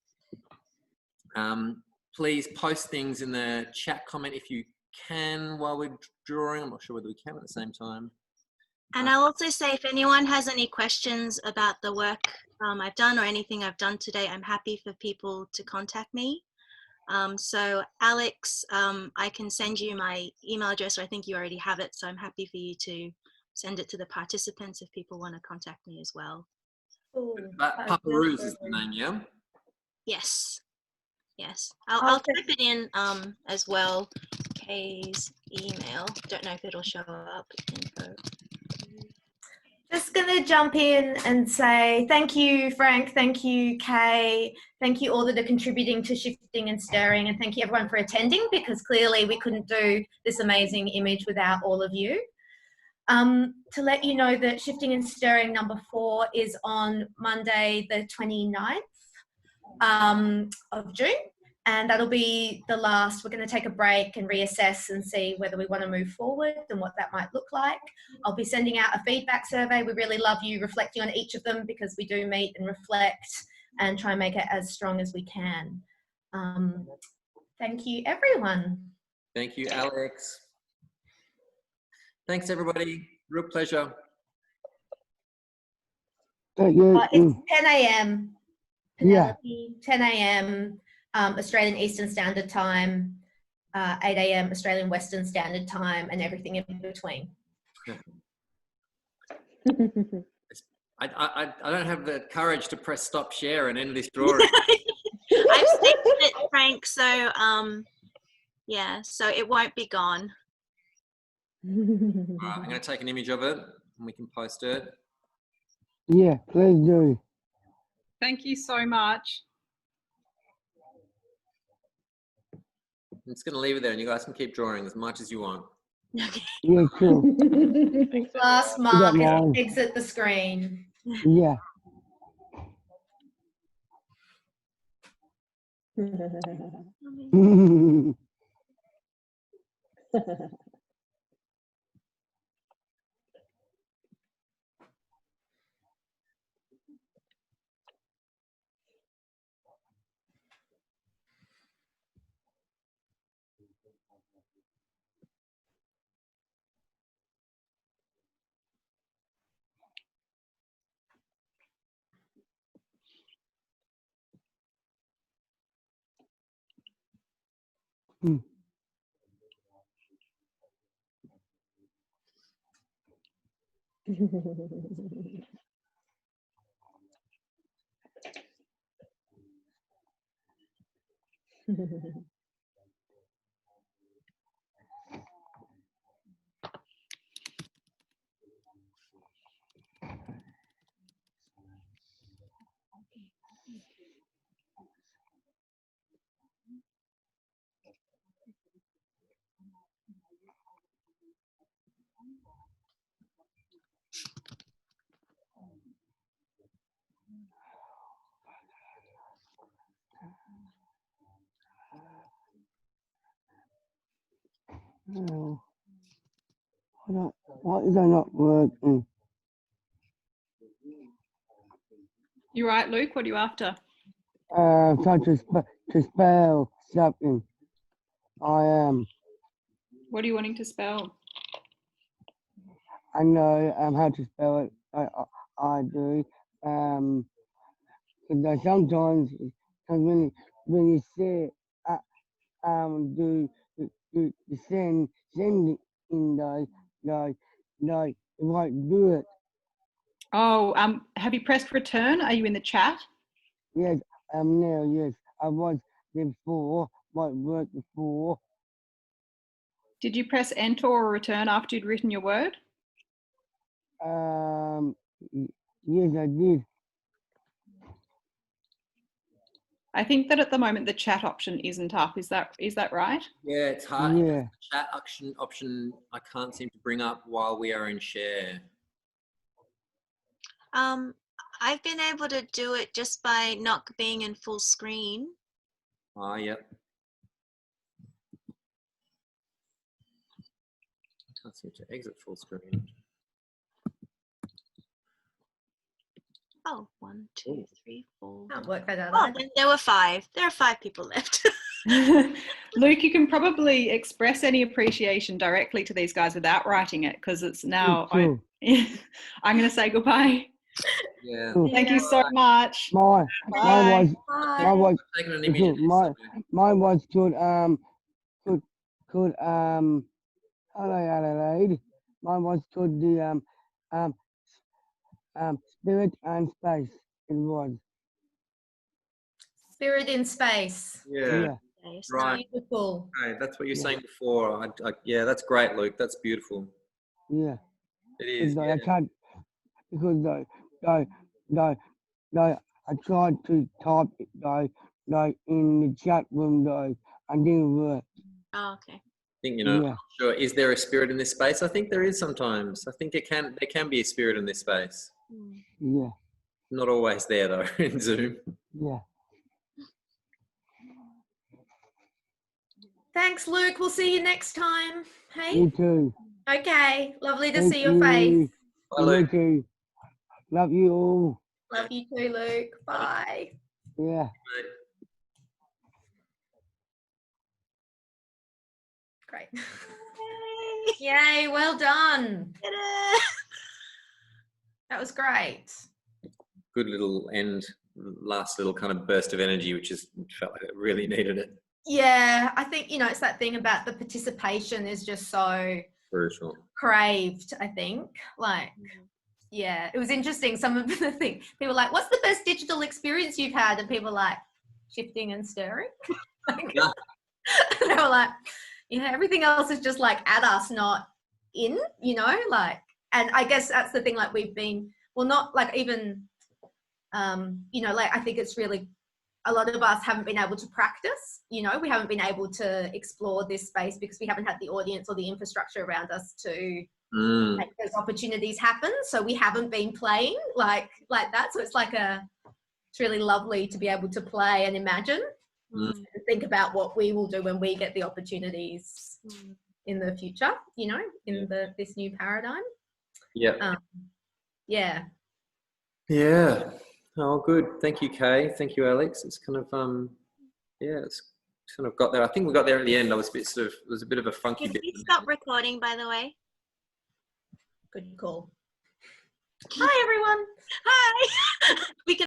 Please post things in the chat comment if you can while we're drawing. I'm not sure whether we can at the same time. And I'll also say, if anyone has any questions about the work I've done or anything I've done today, I'm happy for people to contact me. So Alex, I can send you my email address, or I think you already have it. So I'm happy for you to send it to the participants if people want to contact me as well. Paparoos is the name, yeah? Yes. Yes. I'll type it in as well. Kay's email. Don't know if it'll show up. Info. Just going to jump in and say thank you, Frank. Thank you, Kay. Thank you all that are contributing to Shifting and Stirring, and thank you everyone for attending, because clearly we couldn't do this amazing image without all of you. To let you know that Shifting and Stirring number 4 is on Monday the 29th of June, and that'll be the last. We're going to take a break and reassess and see whether we want to move forward and what that might look like. I'll be sending out a feedback survey. We really love you reflecting on each of them, because we do meet and reflect and try and make it as strong as we can. Thank you, everyone. Thank you, Alex. Thanks, everybody. Real pleasure. It's 10 a.m. Yeah. 10 a.m. Australian Eastern Standard Time, 8 a.m. Australian Western Standard Time, and everything in between. I don't have the courage to press stop share and end this drawing. I've saved it, Frank, so yeah, so it won't be gone. I'm going to take an image of it and we can post it. Yeah, please do. Thank you so much. I'm just going to leave it there, and you guys can keep drawing as much as you want. Yeah, cool. Last mark is exit the screen. Yeah. No. Why is that not working? You right, Luke? What are you after? Trying to spell something. I am. What are you wanting to spell? I know how to spell it. I do. Because sometimes when you say do send it in it won't do it. Oh, have you pressed return? Are you in the chat? Yes, now, yes. I was before, might work before. Did you press enter or return after you'd written your word? Yes, I did. I think that at the moment the chat option isn't up. Is that right? Yeah, it's hard. Yeah. The chat option I can't seem to bring up while we are in share. I've been able to do it just by not being in full screen. Ah, yep. Can't seem to exit full screen. Oh, 1, 2, 3, 4. Can't work that out. Oh, then there were 5. There are 5 people left. Luke, you can probably express any appreciation directly to these guys without writing it, because it's now. I'm going to say goodbye. Yeah. Thank you so much. Mine was taking an image of this. mine was could hello Adelaide. Mine was called the spirit and space. It was. Spirit in space. Yeah. Right. Beautiful. Okay, that's what you're saying before. Yeah, that's great, Luke. That's beautiful. Yeah. It is. I can't because I tried to type it though in the chat room though and didn't work. Oh, okay. I think I'm not sure. Is there a spirit in this space? I think there is sometimes. I think there can be a spirit in this space. Yeah. Not always there though in Zoom. Yeah. Thanks, Luke. We'll see you next time. Hey. You too. Okay. Lovely to Thank see your face. Bye, Luke. You too. Love you all. Love you too, Luke. Bye. Yeah. Great. Yay, well done. That was great. Good little last little kind of burst of energy, which felt like it really needed it. Yeah, I think, it's that thing about the participation is just so Crucial. craved, I think. Like, yeah, it was interesting. Some of the things, people were like, what's the best digital experience you've had? And people were like, shifting and stirring. Yeah. And they were like, everything else is just like at us, not in, like, and I guess that's the thing, like we've been, well, not like even, like I think it's really, a lot of us haven't been able to practice, we haven't been able to explore this space because we haven't had the audience or the infrastructure around us to make those opportunities happen. So we haven't been playing like that. So it's it's really lovely to be able to play and imagine and think about what we will do when we get the opportunities in the future, in this new paradigm. Yeah. Yeah. Yeah. Oh, good. Thank you, Kay. Thank you, Alex. It's kind of, it's kind of got there. I think we got there at the end. I was a bit it was a bit of a funky bit. Did we stop recording, by the way? Good call. Hi, everyone. Hi. We can